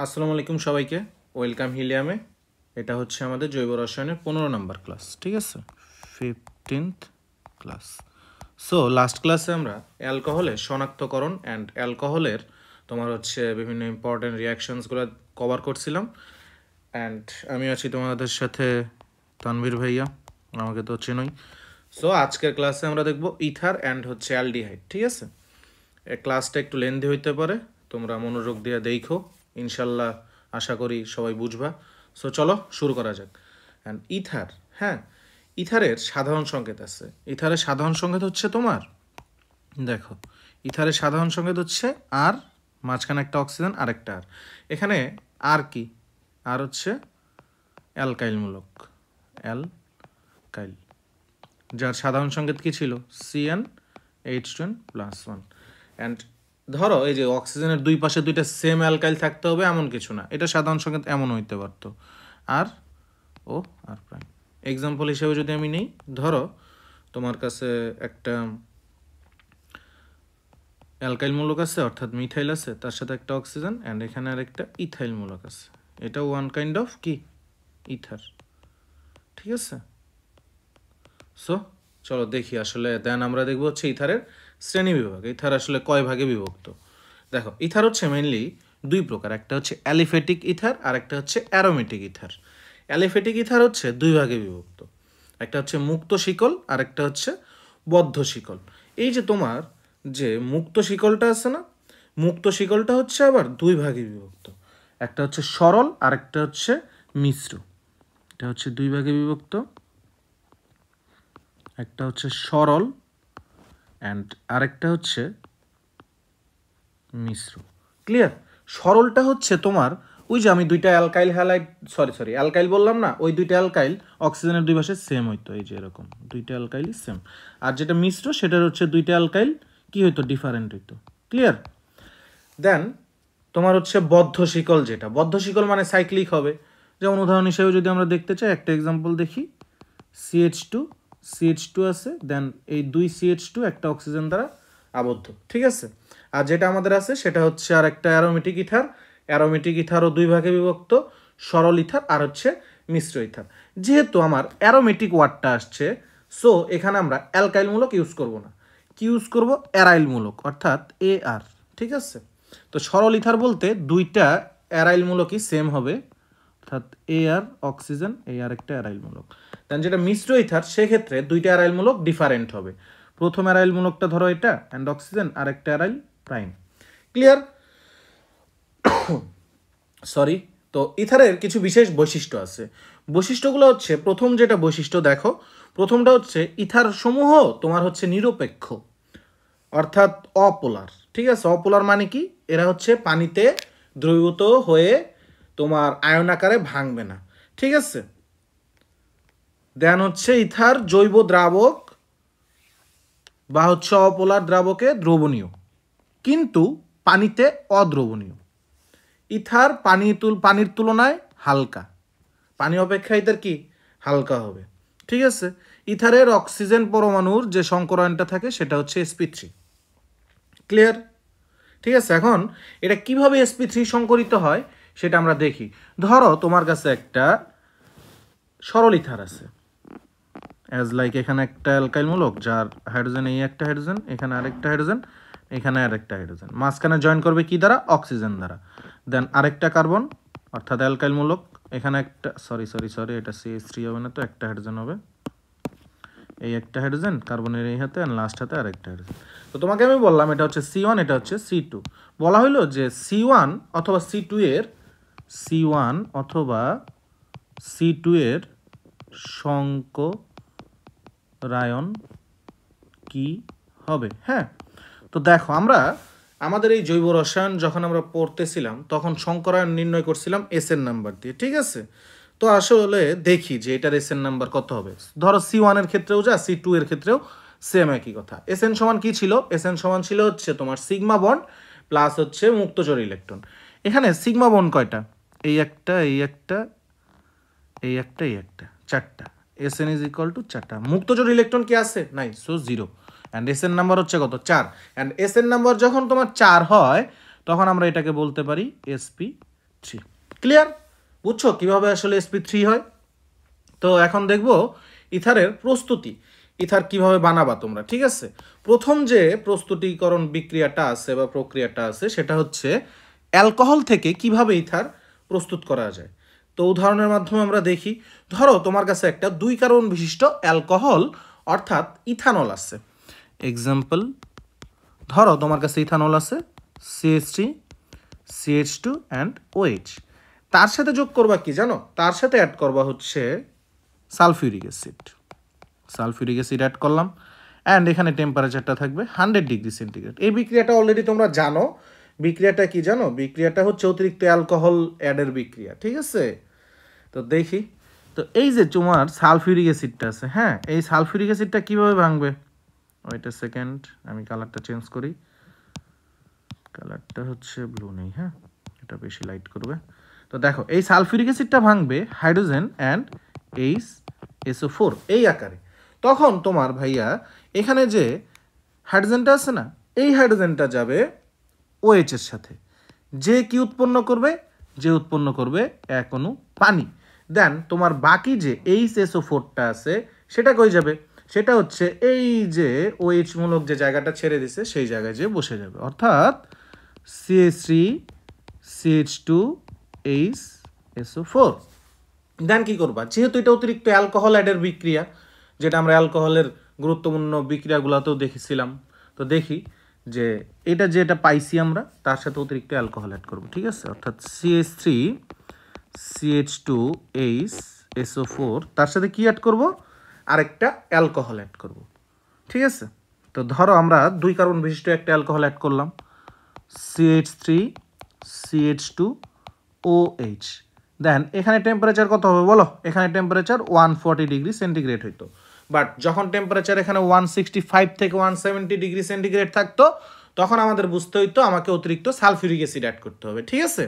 আসসালামু আলাইকুম সবাইকে, ওয়েলকাম হিলিয়ামে। এটা হচ্ছে আমাদের জৈব রসায়নের 15 নম্বর ক্লাস, ঠিক আছে, 15th ক্লাস। সো লাস্ট ক্লাসে আমরা অ্যালকোহলের শনাক্তকরণ অ্যান্ড অ্যালকোহলের তোমার হচ্ছে বিভিন্ন ইম্পর্টেন্ট রিয়াকশনসগুলো কভার করছিলাম। অ্যান্ড আমি আছি তোমাদের সাথে তানভীর ভাইয়া, আমাকে তো চেনই। সো আজকের ক্লাসে আমরা দেখব ইথার অ্যান্ড হচ্ছে অ্যালডিহাইড, ঠিক আছে। ক্লাসটা একটু লেন্দি হইতে পারে, তোমরা মনোযোগ দিয়ে দেখো, ইনশাল্লাহ আশা করি সবাই বুঝবা। সো চলো শুরু করা যাক। অ্যান্ড ইথার, হ্যাঁ, ইথারের সাধারণ সংকেত আছে। ইথারের সাধারণ সংকেত হচ্ছে তোমার, দেখো, ইথারের সাধারণ সংকেত হচ্ছে আর, মাঝখানে একটা অক্সিজেন আর একটা আর। এখানে আর কি, আর হচ্ছে অ্যালকাইলমূলক, অ্যালকাইল, যার সাধারণ সংকেত কি ছিল, CnH2n+1। অ্যান্ড ধরো এই যে অক্সিজেনের দুই পাশে দুইটা সেম অ্যালকাইল থাকতে হবে এমন কিছু না, এটা সাধারণ সংকেত এমন হইতে পারতো, আর ও আর প্রাইম। এক্সাম্পল হিসেবে যদি আমি নেই, ধরো তোমার কাছে একটা অ্যালকাইল মূলক আছে, অর্থাৎ মিথাইল আছে, তার সাথে একটা অক্সিজেন, অ্যান্ড এখানে আর একটা ইথাইল মূলক আছে, এটা ওয়ান কাইন্ড অফ কি, ইথার, ঠিক আছে। সো চলো দেখি আসলে, দেন আমরা দেখবো হচ্ছে ইথারের শ্রেণী বিভাগ। ইথার আসলে কয় ভাগে বিভক্ত। দেখো, ইথার হচ্ছে মেইনলি দুই প্রকার, একটা হচ্ছে অ্যালিফেটিক ইথার আর একটা হচ্ছে অ্যারোমেটিক ইথার। অ্যালিফেটিক ইথার হচ্ছে দুই ভাগে বিভক্ত, একটা হচ্ছে মুক্ত শিকল আর একটা হচ্ছে বদ্ধ শিকল। এই যে তোমার যে মুক্ত শিকলটা আছে না, মুক্ত শিকলটা হচ্ছে আবার দুই ভাগে বিভক্ত, একটা হচ্ছে সরল আর একটা হচ্ছে মিশ্র। এটা হচ্ছে দুই ভাগে বিভক্ত, একটা হচ্ছে সরল অ্যান্ড আরেকটা হচ্ছে মিশ্র। ক্লিয়ার? সরলটা হচ্ছে তোমার ওই যে আমি দুইটা অ্যালকাইল হ্যালাইড অ্যালকাইল বললাম না, ওই দুইটা অ্যালকাইল অক্সিজেনের দুই পাশে সেম হইতো, এই যে এরকম দুইটা অ্যালকাইলই সেম। আর যেটা মিশ্র সেটার হচ্ছে দুইটা অ্যালকাইল কি হইতো, ডিফারেন্ট হইতো। ক্লিয়ার? দেন তোমার হচ্ছে বদ্ধ শিকল, যেটা বদ্ধ শিকল মানে সাইক্লিক হবে। যেমন উদাহরণ হিসেবে যদি আমরা দেখতে চাই, একটা এক্সাম্পল দেখি, CH2 আছে, দেন এই দুই CH2 একটা অক্সিজেন দ্বারা আবদ্ধ, ঠিক আছে। আর যেটা আমাদের আছে সেটা হচ্ছে আর একটা অ্যারোমেটিক ইথার। অ্যারোমেটিক ইথারও দুই ভাগে বিভক্ত, সরল ইথার আর হচ্ছে মিশ্র ইথার। যেহেতু আমার অ্যারোমেটিক ওয়ার্ডটা আসছে, সো এখানে আমরা অ্যালকাইলমূলক ইউজ করব না, কি ইউজ করব, অ্যারাইলমূলক, অর্থাৎ AR, ঠিক আছে। তো সরল ইথার বলতে দুইটা অ্যারাইলমূলকই সেম হবে, অর্থাৎ AR অক্সিজেন, এই আর একটা অ্যারাইলমূলক। দেন যেটা মিশ্র ইথার, সেক্ষেত্রে দুইটা অ্যারাইলমূলক ডিফারেন্ট হবে। প্রথম অ্যারাইলমূলকটা ধরো এটা অ্যান্ড অক্সিজেন, আর একটা অ্যারাইল প্রাইম। ক্লিয়ার? সরি। তো ইথারের কিছু বিশেষ বৈশিষ্ট্য আছে। বৈশিষ্ট্যগুলো হচ্ছে, প্রথম যেটা বৈশিষ্ট্য দেখো, প্রথমটা হচ্ছে ইথার সমূহ তোমার হচ্ছে নিরপেক্ষ, অর্থাৎ অপোলার, ঠিক আছে। অপোলার মানে কি, এরা হচ্ছে পানিতে দ্রবীভূত হয়ে তোমার আয়ন আকারে ভাঙবে না, ঠিক আছে। দেন হচ্ছে ইথার জৈব দ্রাবক বা হচ্ছে অপোলার দ্রাবকে দ্রবণীয়, কিন্তু পানিতে অদ্রবণীয়। ইথার পানির তুলনায় হালকা, পানি অপেক্ষা ইথার কি হালকা হবে, ঠিক আছে। ইথারের অক্সিজেন পরমাণুর যে সংকরায়নটা থাকে সেটা হচ্ছে sp3। ক্লিয়ার? ঠিক আছে। এখন এটা কিভাবে sp3 সংকরিত হয় সেটা আমরা দেখি। ধরো তোমার কাছে একটা সরল ইথার আছে, অ্যাজ লাইক এখানে একটা অ্যালকাইল মূলক, যার হাইড্রোজেন, এই একটা হাইড্রোজেন, এখানে আরেকটা হাইড্রোজেন, এখানে আরেকটা হাইড্রোজেন, মাঝখানে জয়েন করবে কি দ্বারা, অক্সিজেন দ্বারা। দেন আরেকটা কার্বন, অর্থাৎ অ্যালকাইল মূলক, এখানে একটা এটা CH3 হবে না, তো একটা হাইড্রোজেন হবে, এই একটা হাইড্রোজেন, কার্বনের এই হাতে, আর লাস্ট হাতে আরেকটা হাইড্রোজেন। তো তোমাকে আমি বললাম এটা হচ্ছে C1, এটা হচ্ছে C2। বলা হইলো যে C1 অথবা C2 এর সংকরায়ন কি হবে। হ্যাঁ, তো দেখো, আমরা আমাদের এই জৈব রসায়ন যখন আমরা পড়তেছিলাম তখন সংকরায়ন নির্ণয় করছিলাম এসএন নাম্বার দিয়ে, ঠিক আছে। তো আসলে দেখি যে এটার এসএন নাম্বার কত হবে। ধরো C1 এর ক্ষেত্রেও যা, C2 এর ক্ষেত্রেও সেম একই কথা। এসএন সমান কি ছিল, এসএন সমান ছিল হচ্ছে তোমার সিগমা বন্ড প্লাস হচ্ছে মুক্তচর ইলেকট্রন। এখানে সিগমা বন্ড কয়টা, এই একটা, এই একটা, এই একটা, এই একটা, চারটা। এসএন ইজ ইকুয়াল টু চারটা। মুক্তচর ইলেকট্রন কি আছে, নাই, সো 0। অ্যান্ড এসএন নাম্বার হচ্ছে কত, 4। অ্যান্ড এসএন নাম্বার যখন তোমার 4 হয় তখন আমরা এটাকে বলতে পারি sp3। sp3 ক্লিয়ার বুঝছো কিভাবে আসলে sp3 হয় তো এখন দেখব ইথারের প্রস্তুতি ইথার কিভাবে বানাবা তোমরা ঠিক আছে প্রথম যে প্রস্তুতিকরণ বিক্রিয়াটা আছে বা প্রক্রিয়াটা আছে সেটা হচ্ছে অ্যালকোহল থেকে কিভাবে ইথার প্রস্তুত করা যায় তো উদাহরণের মাধ্যমে আমরা দেখি ধরো তোমার কাছে একটা 2 কার্বন বিশিষ্ট অ্যালকোহল অর্থাৎ ইথানল আছে এক্সাম্পল ধরো তোমার কাছে ইথানল আছে CH3 CH2 and OH তার সাথে যোগ করবা কি জানো তার সাথে অ্যাড করবা হচ্ছে সালফিউরিক অ্যাসিড অ্যাড করলাম অ্যান্ড এখানে টেম্পারেচারটা থাকবে 100 ডিগ্রি সেন্টিগ্রেড এই বিক্রিয়াটা অলরেডি তোমরা জানো বিক্রিয়াটা কি জানো বিক্রিয়াটা হচ্ছে অতিরিক্ত অ্যালকোহল অ্যাডের বিক্রিয়া ঠিক আছে তো দেখি তো এই যে তোমার সালফিউরিক অ্যাসিডটা আছে হ্যাঁ এই সালফিউরিক অ্যাসিডটা কিভাবে ভাঙবে ওয়েট আ সেকেন্ড আমি কালারটা চেঞ্জ করি কালারটা হচ্ছে ব্লু নেই হ্যাঁ এটা বেশি লাইট করবে তো দেখো এই সালফিউরিক অ্যাসিডটা ভাঙবে হাইড্রোজেন অ্যান্ড HSO4 এই আকারে তখন তোমার ভাইয়া এখানে যে হাইড্রোজেনটা আছে না এই হাইড্রোজেনটা যাবে OH এর সাথে যে কি উৎপন্ন করবে এক অণু পানি দেন তোমার বাকি যে HSO4টা আছে সেটা কই যাবে সেটা হচ্ছে এই যে OH মূলক যে জায়গাটা ছেড়ে দিছে সেই জায়গায় যে বসে যাবে অর্থাৎ CH3 CH2 HSO4 দেন কি করবা যেহেতু এটা অতিরিক্ত অ্যালকোহল অ্যাডের বিক্রিয়া যেটা আমরা অ্যালকোহলের গুরুত্বপূর্ণ বিক্রিয়াগুলোতেও দেখেছিলাম তো দেখি যে এটা যেটা পাইছি আমরা তার সাথে অতিরিক্ত অ্যালকোহল অ্যাড করব ঠিক আছে অর্থাৎ CH3 CH2 HSO4 তার সাথে কি অ্যাড করব আরেকটা অ্যালকোহল অ্যাড করব ঠিক আছে তো ধরো আমরা 2 কার্বন বিশিষ্ট একটা অ্যালকোহল অ্যাড করলাম CH3 CH2 OH দেন এখানে টেম্পারেচার কত হবে বলো এখানে টেম্পারেচার 140 ডিগ্রি সেন্টিগ্রেড হইতো বাট যখন টেম্পারেচার এখানে 165 থেকে 170 ডিগ্রি সেন্টিগ্রেড থাকতো তখন আমাদের বুঝতে হইতো আমাকে অতিরিক্ত সালফিউরিক অ্যাসিড অ্যাড করতে হবে ঠিক আছে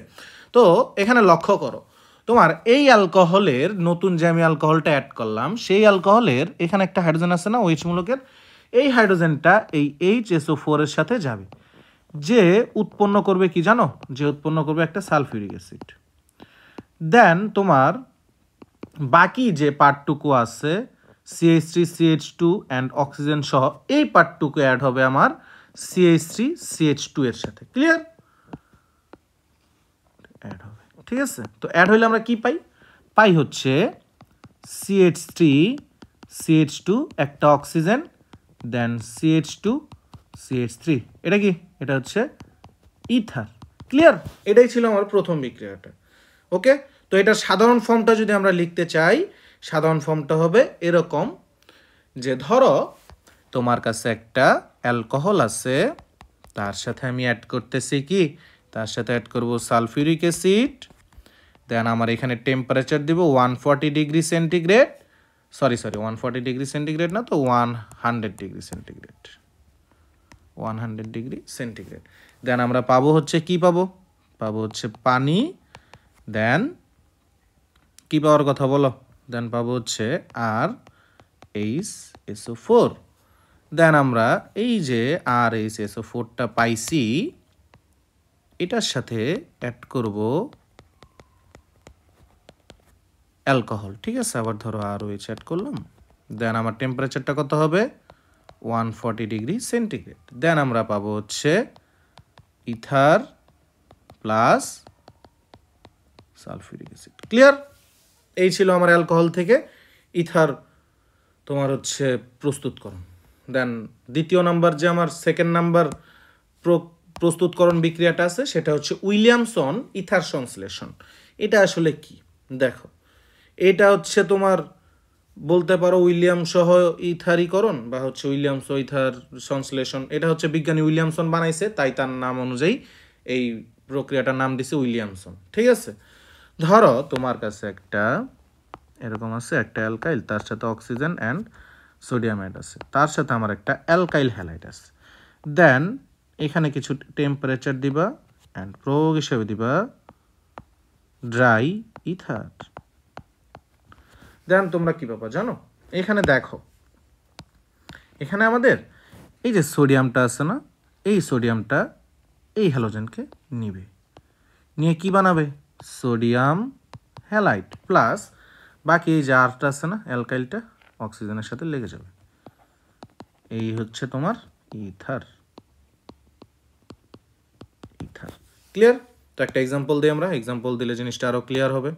তো এখানে লক্ষ্য করো তোমার এই অ্যালকোহলের নতুন যে আমি অ্যালকোহলটা অ্যাড করলাম সেই অ্যালকোহলের এখানে একটা হাইড্রোজেন আছে না OH মূলকের এই হাইড্রোজেনটা এই HSO4 এর সাথে যাবে যে উৎপন্ন করবে কি জানো যে উৎপন্ন করবে একটা সালফিউরিক অ্যাসিড দেন তোমার বাকি যে পার্টটুকু আছে CH3 CH2 অ্যান্ড অক্সিজেন সহ এই পার্টটুকু অ্যাড হবে আমার CH3 CH2 এর সাথে ক্লিয়ার অ্যাড হবে ঠিক আছে তো অ্যাড হইলে আমরা কি পাই হচ্ছে CH3 CH2 একটা অক্সিজেন দেন CH2 CH3 এটা কি এটা হচ্ছে ইথার ক্লিয়ার এটাই ছিল আমার প্রথম বিক্রিয়াটা ওকে তো এটা সাধারণ ফর্মটা যদি আমরা লিখতে চাই সাধারণ ফর্মটা হবে এরকম যে ধরো তোমার কাছে একটা অ্যালকোহল আছে তার সাথে আমি অ্যাড করতেছি কি তার সাথে অ্যাড করব সালফিউরিক অ্যাসিড দেন আমার এখানে টেম্পারেচার দিব 140 degree centigrade sorry 140 degree centigrade না তো 100 ডিগ্রি সেন্টিগ্রেড 100 ডিগ্রি সেন্টিগ্রেড দেন আমরা পাবো হচ্ছে কি পাবো হচ্ছে পানি দেন কি পাওয়ার কথা বলো দেন পাবো হচ্ছে আর HSO4 দেন আমরা এই যে আর HSO4টা পাইছি এটার সাথে অ্যাড করব অ্যালকোহল ঠিক আছে আবার ধরো আর OH অ্যাড করলাম দেন আমার টেম্পারেচারটা কত হবে 140 ডিগ্রি সেন্টিগ্রেড দেন আমরা পাবো হচ্ছে ether plus sulphuric acid clear এই ছিল আমার অ্যালকোহল থেকে ইথার তোমার হচ্ছে প্রস্তুতকরণ দেন দ্বিতীয় নাম্বার যে আমার সেকেন্ড নাম্বার প্রস্তুতকরণ বিক্রিয়াটা আছে সেটা হচ্ছে উইলিয়ামসন ইথার সংশ্লেষণ এটা আসলে কি দেখো এটা হচ্ছে তোমার বলতে পারো উইলিয়াম সহ ইথারীকরণ বা হচ্ছে উইলিয়ামস ইথার সংশ্লেষণ এটা হচ্ছে বিজ্ঞানী উইলিয়ামসন বানাইছে তাই তার নাম অনুযায়ী এই প্রক্রিয়াটার নাম দিছে উইলিয়ামসন ঠিক আছে ধরো তোমার কাছে একটা এরকম আছে একটা অ্যালকাইল তার সাথে অক্সিজেন অ্যান্ড সোডিয়াম অ্যাড আছে তার সাথে আমার একটা অ্যালকাইল হ্যালাইড আছে দেন এখানে কিছু টেম্পারেচার দিবা অ্যান্ড প্রয়োগ হিসেবে দিবা ড্রাই ইথার দেন তোমরা কি পাবা জানো এখানে দেখো এখানে আমাদের এই যে সোডিয়ামটা আছে না এই সোডিয়ামটা এই হ্যালোজেনকে নিবে নিয়ে কি বানাবে সোডিয়াম হ্যালাইড প্লাস বাকি এই যে আরটা আছে না অ্যালকাইলটা অক্সিজেনের সাথে লেগে যাবে, এই হচ্ছে তোমার ইথার। Ether clear? তো একটা এক্সাম্পল দিই আমরা, এক্সাম্পল দিলে জিনিসটা আরো ক্লিয়ার হবে।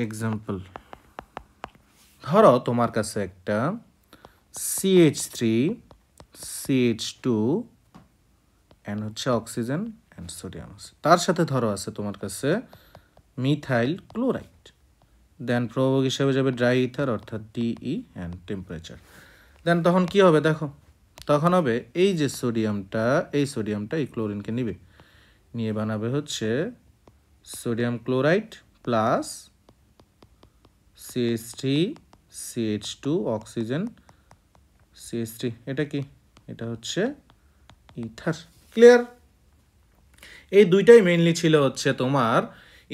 এক্সাম্পল, ধরো তোমার কাছে একটা CH3 CH2 এন্ড হচ্ছে অক্সিজেন এন্ড সোডিয়াম আছে, তার সাথে ধরো আছে তোমার কাছে মিথাইল ক্লোরাইড, দেন প্রভাবক হিসেবে যাবে ড্রাই ইথার অর্থাৎ DE এন্ড টেম্পারেচার। দেন তখন কি হবে দেখো, তখন হবে এই যে সোডিয়ামটা এই ক্লোরিনকে নিবে, নিয়ে বানাবে হচ্ছে sodium chloride plus CH3 CH2 oxygen CH3, এটা কি? এটা হচ্ছে ইথার। ক্লিয়ার? এই দুইটাই মেইনলি ছিল হচ্ছে তোমার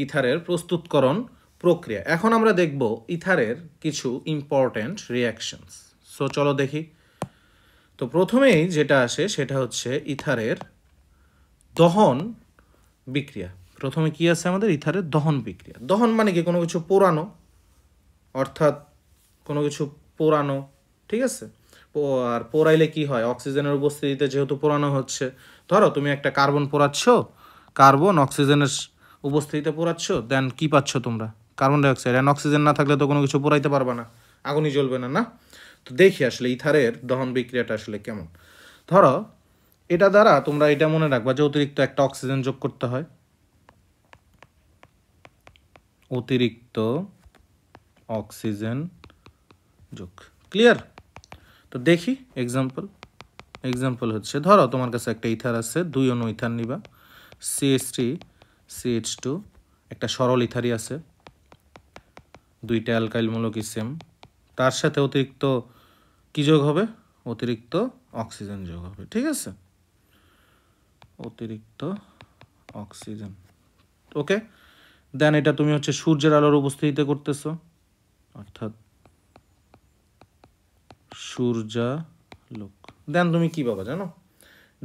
ইথারের প্রস্তুতকরণ প্রক্রিয়া। এখন আমরা দেখব ইথারের কিছু ইম্পর্ট্যান্ট রিঅ্যাকশনস। সো চলো দেখি। তো প্রথমেই যেটা আসে সেটা হচ্ছে ইথারের দহন বিক্রিয়া। প্রথমে কি আছে আমাদের? ইথারের দহন বিক্রিয়া। দহন মানে কি? কোনো কিছু পোড়ানো, অর্থাৎ কোনো কিছু পোড়ানো, ঠিক আছে? আর পোড়াইলে কি হয়? অক্সিজেনের উপস্থিতিতে যেহেতু পোড়ানো হচ্ছে, ধরো তুমি একটা কার্বন পোড়াচ্ছ, কার্বন অক্সিজেনের উপস্থিতিতে পোড়াচ্ছ, দেন কি পাচ্ছ তোমরা? Carbon dioxide. অ্যান্ড অক্সিজেন না থাকলে তো কোনো কিছু পোড়াইতে পারবে না, আগুনই জ্বলবে না, না? তো দেখি আসলে ইথারের দহন বিক্রিয়াটা আসলে কেমন। ধরো এটা দ্বারা তোমরা এটা মনে রাখবা যে অতিরিক্ত একটা অক্সিজেন যোগ করতে হয়, অতিরিক্ত অক্সিজেন যোগ। ক্লিয়ার? তো দেখি এক্সাম্পল হচ্ছে, ধরো তোমার কাছে একটা ইথার আছে, 2 অণু ইথার নিবা, CH3 CH2, একটা সরল ইথারই আছে, দুইটা অ্যালকাইল মূলকই সেম, তার সাথে অতিরিক্ত কি যোগ হবে? অতিরিক্ত অক্সিজেন যোগ হবে, ঠিক আছে? অতিরিক্ত অক্সিজেন, ওকে। দেন এটা তুমি হচ্ছে সূর্যের আলোর উপস্থিতিতে করতেছো, অর্থাৎ সূর্যালোক। দেন তুমি কি পাবা জানো?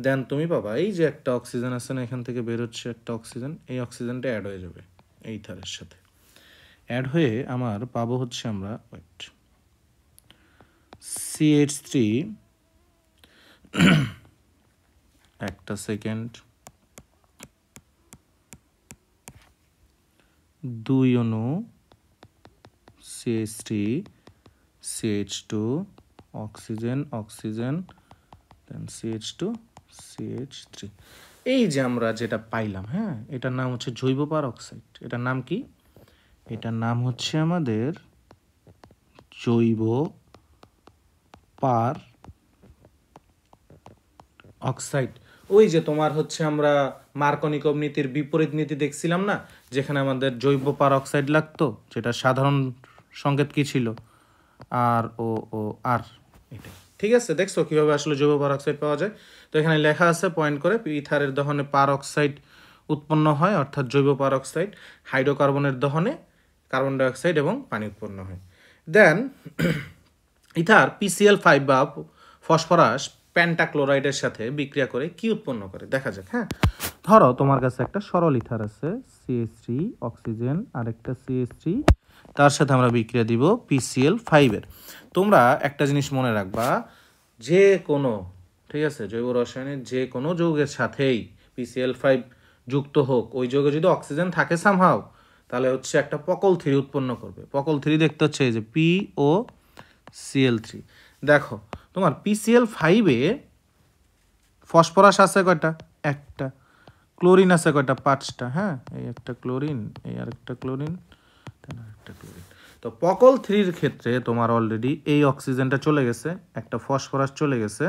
দেন তুমি পাবা এই যে একটা অক্সিজেন আছে না, এখান থেকে বের হচ্ছে একটা অক্সিজেন, এই অক্সিজেনটা অ্যাড হয়ে যাবে এই ইথারের সাথে। অ্যাড হয়ে আমার পাবো হচ্ছে আমরা CH3 একটা সেকেন্ড, 2 অণু CH3 CH2 অক্সিজেন দেন CH2 CH3। এই যে আমরা যেটা পাইলাম, হ্যাঁ, এটার নাম হচ্ছে জৈব পারঅক্সাইড। এটার নাম কি? এটার নাম হচ্ছে আমাদের জৈব পার অক্সাইড। ওই যে তোমার হচ্ছে আমরা মার্কনিকভ নীতির বিপরীত নীতি দেখছিলাম না, যেখানে আমাদের জৈব পার অক্সাইড লাগতো, যেটা সাধারণ সংকেত কি ছিল? ROOR। এটা ঠিক আছে? দেখছো কিভাবে আসলে জৈব পার অক্সাইড পাওয়া যায়? তো এখানে লেখা আছে পয়েন্ট করে, ইথারের দহনে পার অক্সাইড উৎপন্ন হয়, অর্থাৎ জৈব পার অক্সাইড। হাইড্রোকার্বনের দহনে কার্বন ডাইঅক্সাইড এবং পানি উৎপন্ন হয়। দেন ইথার PCl5 বা ফসফরাস পেন্টাক্লোরাইডের সাথে বিক্রিয়া করে কি উৎপন্ন করে দেখা যাক। হ্যাঁ, ধরো তোমার কাছে একটা সরল ইথার আছে, CH3 অক্সিজেন আর একটা CH3, তার সাথে আমরা বিক্রিয়া দিব PCl5 এর। তোমরা একটা জিনিস মনে রাখবা, যে কোনো, ঠিক আছে, জৈব রসায়নের যে কোনো যৌগের সাথেই PCl5 যুক্ত হোক, ওই যৌগে যদি অক্সিজেন থাকে সামহাও, তাহলে হচ্ছে একটা পকল 3 উৎপন্ন করবে। পকল 3 দেখতে হচ্ছে এই যে POCl3। দেখো তোমার PCl5-এ ফসফরাস আছে কয়টা? একটা। ক্লোরিন আছে কয়টা? 5টা। হ্যাঁ, এই একটা ক্লোরিন, এই আরেকটা ক্লোরিন, একটা ক্লোরিন। তো পকল 3-র ক্ষেত্রে তোমার অলরেডি এই অক্সিজেনটা চলে গেছে, একটা ফসফরাস চলে গেছে,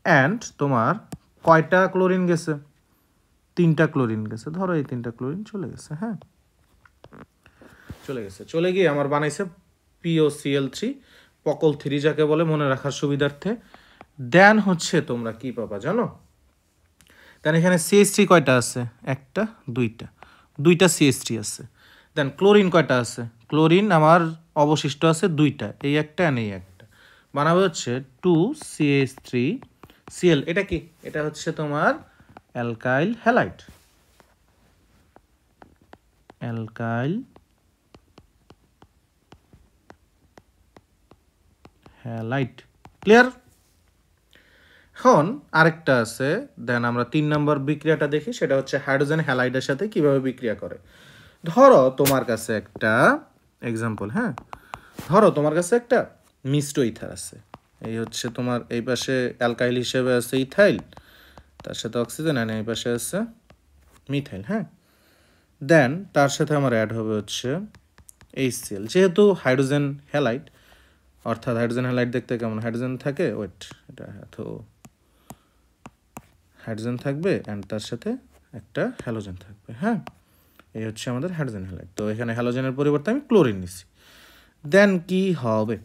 অ্যান্ড তোমার কয়টা ক্লোরিন গেছে? 3টা ক্লোরিন গেছে। ধরো এই 3টা ক্লোরিন চলে গেছে, হ্যাঁ, চলে গিয়ে আমার বানাইছে POCl3, পকল 3 যাকে বলে মনে রাখার সুবিধার্থে। দেন হচ্ছে তোমরা কি পাবা জানো? দেন এখানে CH3 কয়টা আছে? একটা, দুইটা CH3 আছে। দেন ক্লোরিন কয়টা আছে? ক্লোরিন আমার অবশিষ্ট আছে 2টা, এই একটা আর এই একটা, বানাবে হচ্ছে 2CH3Cl। এটা কি? এটা হচ্ছে তোমার alkyl halide. Alkyl halide. Clear? এখন আরেকটা আছে, দেন আমরা 3 নম্বর বিক্রিয়াটা দেখি, সেটা হচ্ছে হাইড্রোজেন হ্যালাইডের সাথে কিভাবে বিক্রিয়া করে। ধরো তোমার কাছে একটা এক্সাম্পল, হ্যাঁ, ধরো তোমার কাছে একটা মিশ্র ইথার আছে। এই হচ্ছে তোমার এই পাশে অ্যালকাইল হিসেবে আছে ইথাইল, তার সাথে অক্সিজেন, আর এই পাশে আছে মিথাইল, হ্যাঁ। দেন তার সাথে আমার অ্যাড হবে হচ্ছে HCl, যেহেতু হাইড্রোজেন হ্যালাইড, অর্থাৎ হাইড্রোজেন হ্যালাইড দেখতে কেমন, হাইড্রোজেন থাকে, ওয়েট, এটা তো হাইড্রোজেন থাকবে অ্যান্ড তার সাথে একটা হ্যালোজেন থাকবে, হ্যাঁ। এই হচ্ছে আমাদের হাইড্রোজেন হ্যালাইড। তো এখানে হ্যালোজেনের পরিবর্তে আমি ক্লোরিন নিছি। দেন কি হবে,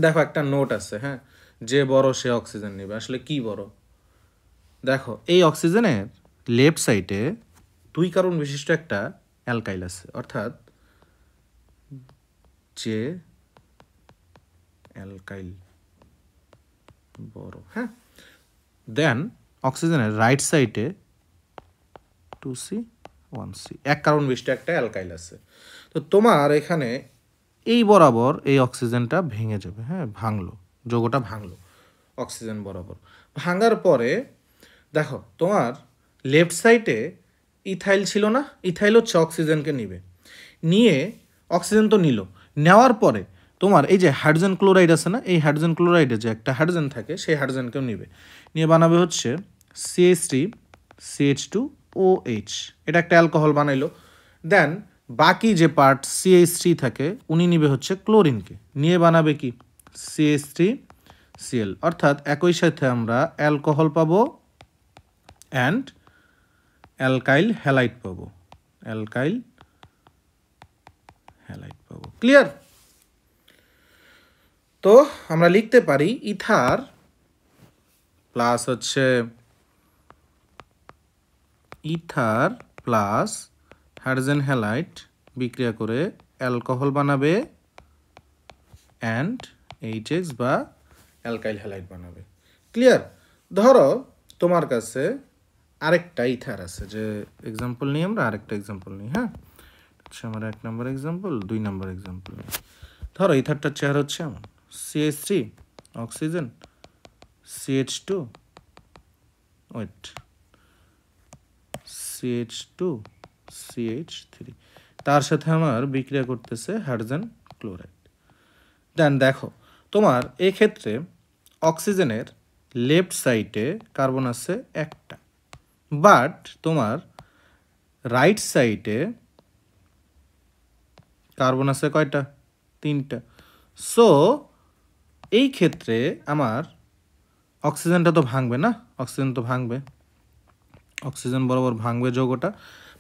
দেখো একটা নোট আছে, হ্যাঁ, যে বড় সে অক্সিজেন নেবে। আসলে কি বড়, দেখো এই অক্সিজেনের লেফট সাইডে 2 কার্বন বিশিষ্ট একটা অ্যালকাইল আছে, অর্থাৎ যে অ্যালকাইল বড়, হ্যাঁ। দেন অক্সিজেনের রাইট সাইডে 2C1C 1 কার্বন বিশিষ্ট একটা অ্যালকাইল আছে। তো তোমার এখানে এই বরাবর এই অক্সিজেনটা ভেঙে যাবে, হ্যাঁ, ভাঙলো, যৌগটা ভাঙলো অক্সিজেন বরাবর। ভাঙার পরে দেখো তোমার লেফট সাইডে ইথাইল ছিল না, ইথাইল হচ্ছে অক্সিজেনকে নিবে, নিয়ে অক্সিজেন তো নিল, নেওয়ার পরে তোমার এই যে হাইড্রোজেন ক্লোরাইড আছে না, এই হাইড্রোজেন ক্লোরাইডে যে একটা হাইড্রোজেন থাকে, সেই হাইড্রোজেনকেও নিবে, নিয়ে বানাবে হচ্ছে CH3CH2OH, এটা একটা অ্যালকোহল বানাইলো। দেন বাকি যে পার্ট CH3 থাকে, উনি নিবে হচ্ছে ক্লোরিনকে, নিয়ে বানাবে কি CH3Cl, অর্থাৎ একই সাথে আমরা অ্যালকোহল পাবো অ্যান্ড অ্যালকাইল হ্যালাইড পাবো, অ্যালকাইল হ্যালাইড পাবো। ক্লিয়ার? তো আমরা লিখতে পারি ইথার প্লাস হচ্ছে ইথার প্লাস হাইড্রোজেন হ্যালাইড বিক্রিয়া করে অ্যালকোহল বানাবে অ্যান্ড এইচএক্স বা অ্যালকাইল হ্যালাইড বানাবে। ক্লিয়ার? ধরো তোমার কাছে আরেকটা ইথার আছে, যে এক্সাম্পল নিই আমরা, আরেকটা এক্সাম্পল নিই, হ্যাঁ, হচ্ছে আমার 1 নম্বর এক্সাম্পল, 2 নম্বর এক্সাম্পল। ধরো ইথারটার চেহারা হচ্ছে এমন, CH3 oxygen, CH2 wait, CH2 CH3, তার সাথে আমার বিক্রিয়া করতেছে হাইড্রোজেন ক্লোরাইড। দেন দেখো তোমার এক্ষেত্রে অক্সিজেনের লেফট সাইডে কার্বন আছে একটা, বাট তোমার রাইট সাইডে কার্বন আছে কয়টা, 3টা। সো এই ক্ষেত্রে আমার অক্সিজেনটা তো ভাঙবে না, অক্সিজেন তো ভাঙবে, অক্সিজেন বরাবর ভাঙবে যৌগটা,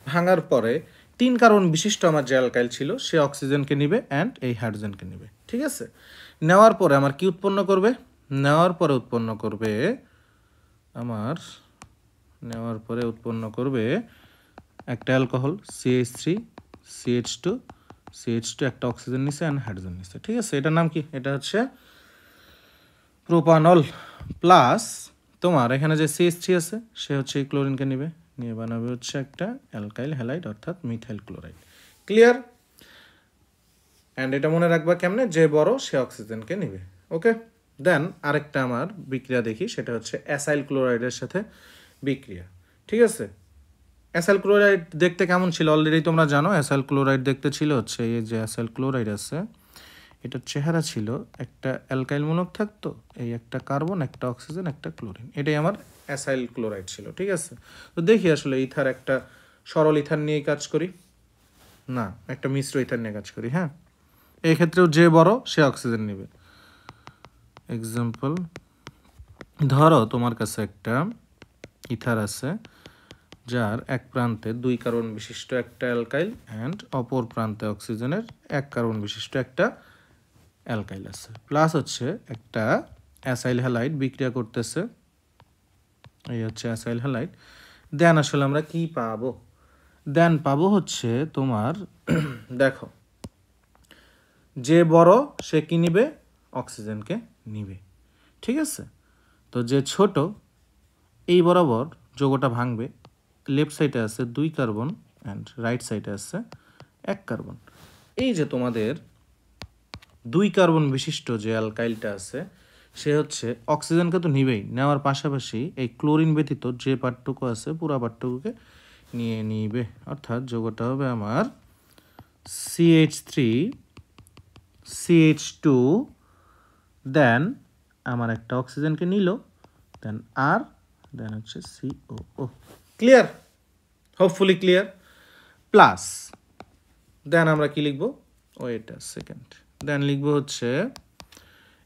ভাঙার পরে 3 কার্বন বিশিষ্ট আমার যে অ্যালকাইল ছিল, সে অক্সিজেনকে নিবে অ্যান্ড এই হাইড্রোজেনকে নিবে, ঠিক আছে। নেওয়ার পরে আমার কি উৎপন্ন করবে, নেওয়ার পরে উৎপন্ন করবে আমার, নেওয়ার পরে উৎপন্ন করবে একটা অ্যালকোহল CH3CH2 একটা অক্সিজেন নিছে অ্যান্ড হাইড্রোজেন নিছে, ঠিক আছে। এটার নাম কি, এটা হচ্ছে প্রোপানল। প্লাস তোমার এখানে যে CH3 আছে, সে হচ্ছে এই ক্লোরিনকে নিবে, নিয়ে বানাবে হচ্ছে একটা অ্যালকাইল হ্যালাইড অর্থাৎ মিথাইল ক্লোরাইড। ক্লিয়ার? অ্যান্ড এটা মনে রাখবা কেমনে, যে বড় সে অক্সিজেনকে নিবে। ওকে, দেন আরেকটা আমার বিক্রিয়া দেখি, সেটা হচ্ছে অ্যাসাইল ক্লোরাইডের সাথে বিক্রিয়া, ঠিক আছে। অ্যাসাইল ক্লোরাইড দেখতে কেমন ছিল অলরেডি তোমরা জানো। অ্যাসাইল ক্লোরাইড দেখতে ছিল হচ্ছে এই যে অ্যাসাইল ক্লোরাইড আছে, এটার চেহারা ছিল একটা অ্যালকাইল মূলক থাকতো, এই একটা কার্বন, একটা অক্সিজেন, একটা ক্লোরিন, এটাই আমার অ্যাসাইল ক্লোরাইড ছিল, ঠিক আছে। তো দেখি আসলে ইথার একটা সরল ইথার নিয়ে কাজ করি না, একটা মিশ্র ইথার নিয়ে কাজ করি, হ্যাঁ। এই ক্ষেত্রেও যে বড় সে অক্সিজেন নেবে। এক্সাম্পল, ধরো তোমার কাছে একটা ইথার আছে, যার এক প্রান্তে 2 কার্বন বিশিষ্ট একটা অ্যালকাইল অ্যান্ড অপর প্রান্তে অক্সিজেনের 1 কার্বন বিশিষ্ট একটা অ্যালকাইল আছে, প্লাস হচ্ছে একটা অ্যাসাইল হ্যালাইড বিক্রিয়া করতেছে, এই হচ্ছে অ্যাসাইল হ্যালাইড। দেন আসলে আমরা কি পাবো, দেন পাবো হচ্ছে তোমার দেখো, যে বড় সে কি নিবে, অক্সিজেনকে নিবে, ঠিক আছে। তো যে ছোট, এই বরাবর যৌগটা ভাঙবে, লেফট সাইডে আছে 2 কার্বন অ্যান্ড রাইট সাইডে আছে 1 কার্বন। এই যে তোমাদের 2 কার্বন বিশিষ্ট যে অ্যালকাইলটা আছে সে হচ্ছে অক্সিজেনকে তো নিবেই, নেওয়ার পাশাপাশি এই ক্লোরিন ব্যতীত যে পার্টটুকু আছে পুরা পার্টটুকুকে নিয়ে নিবে, অর্থাৎ যৌগটা হবে আমার CH3 CH2 দেন আমার একটা অক্সিজেনকে নিল, দেন আর দেন হচ্ছে COO। Clear? Hopefully clear. Plus then আমরা কি লিখবো, ওয়েট আ সেকেন্ড, দেন লিখবো হচ্ছে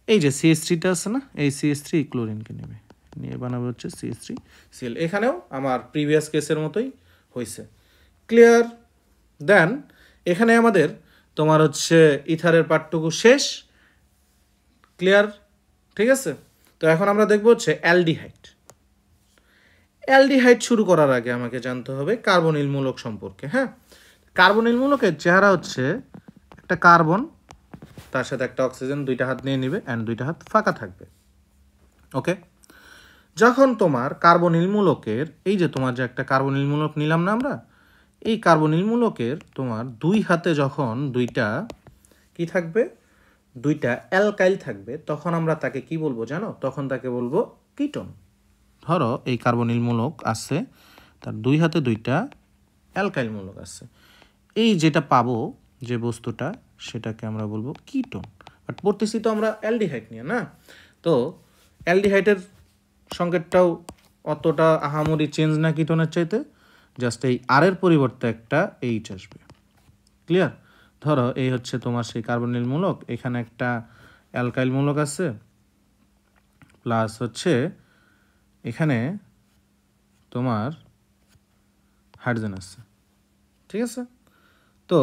এই যে CH3টা আছে না, এই CH3 ক্লোরিনকে নেবে, নিয়ে বানাবে হচ্ছে CH3Cl। এখানেও আমার প্রিভিয়াস কেসের মতোই হয়েছে। ক্লিয়ার? দেন এখানে আমাদের তোমার হচ্ছে ইথারের পার্টটুকু শেষ। ক্লিয়ার? ঠিক আছে, তো এখন আমরা দেখবো হচ্ছে অ্যালডিহাইড। অ্যালডিহাইড শুরু করার আগে আমাকে জানতে হবে কার্বনিল মূলক সম্পর্কে। হ্যাঁ, কার্বনিল মূলকের চেহারা হচ্ছে একটা কার্বন, তার সাথে একটা অক্সিজেন, 2টা হাত নিয়ে নিবে অ্যান্ড 2টা হাত ফাঁকা থাকবে। ওকে, যখন তোমার কার্বনিল মূলকের এই যে তোমার যে একটা কার্বনিল মূলক নিলাম না আমরা, এই কার্বনিল মূলকের তোমার 2 হাতে যখন 2টা কি থাকবে, 2টা অ্যালকাইল থাকবে, তখন আমরা তাকে কি বলবো জানো? তখন তাকে বলবো কিটোন। ধরো এই কার্বনিল মূলক আছে, তার 2 হাতে 2টা অ্যালকাইল মূলক আছে, এই যেটা পাবো যে বস্তুটা সেটাকে আমরা বলবো কিটোন। বাট পড়তেছি তো আমরা অ্যালডিহাইড নিয়ে না, তো অ্যালডিহাইডের সংকেতটাও অতটা আহামরি চেঞ্জ না কিটোনের চাইতে, জাস্ট এই আর এর পরিবর্তে একটা এইচ আসবে। ক্লিয়ার? ধরো এই হচ্ছে তোমার সেই কার্বনিল মূলক, এখানে একটা অ্যালকাইল মূলক আছে, প্লাস হচ্ছে এখানে তোমার হাইড্রোজেন আছে। ঠিক আছে, তো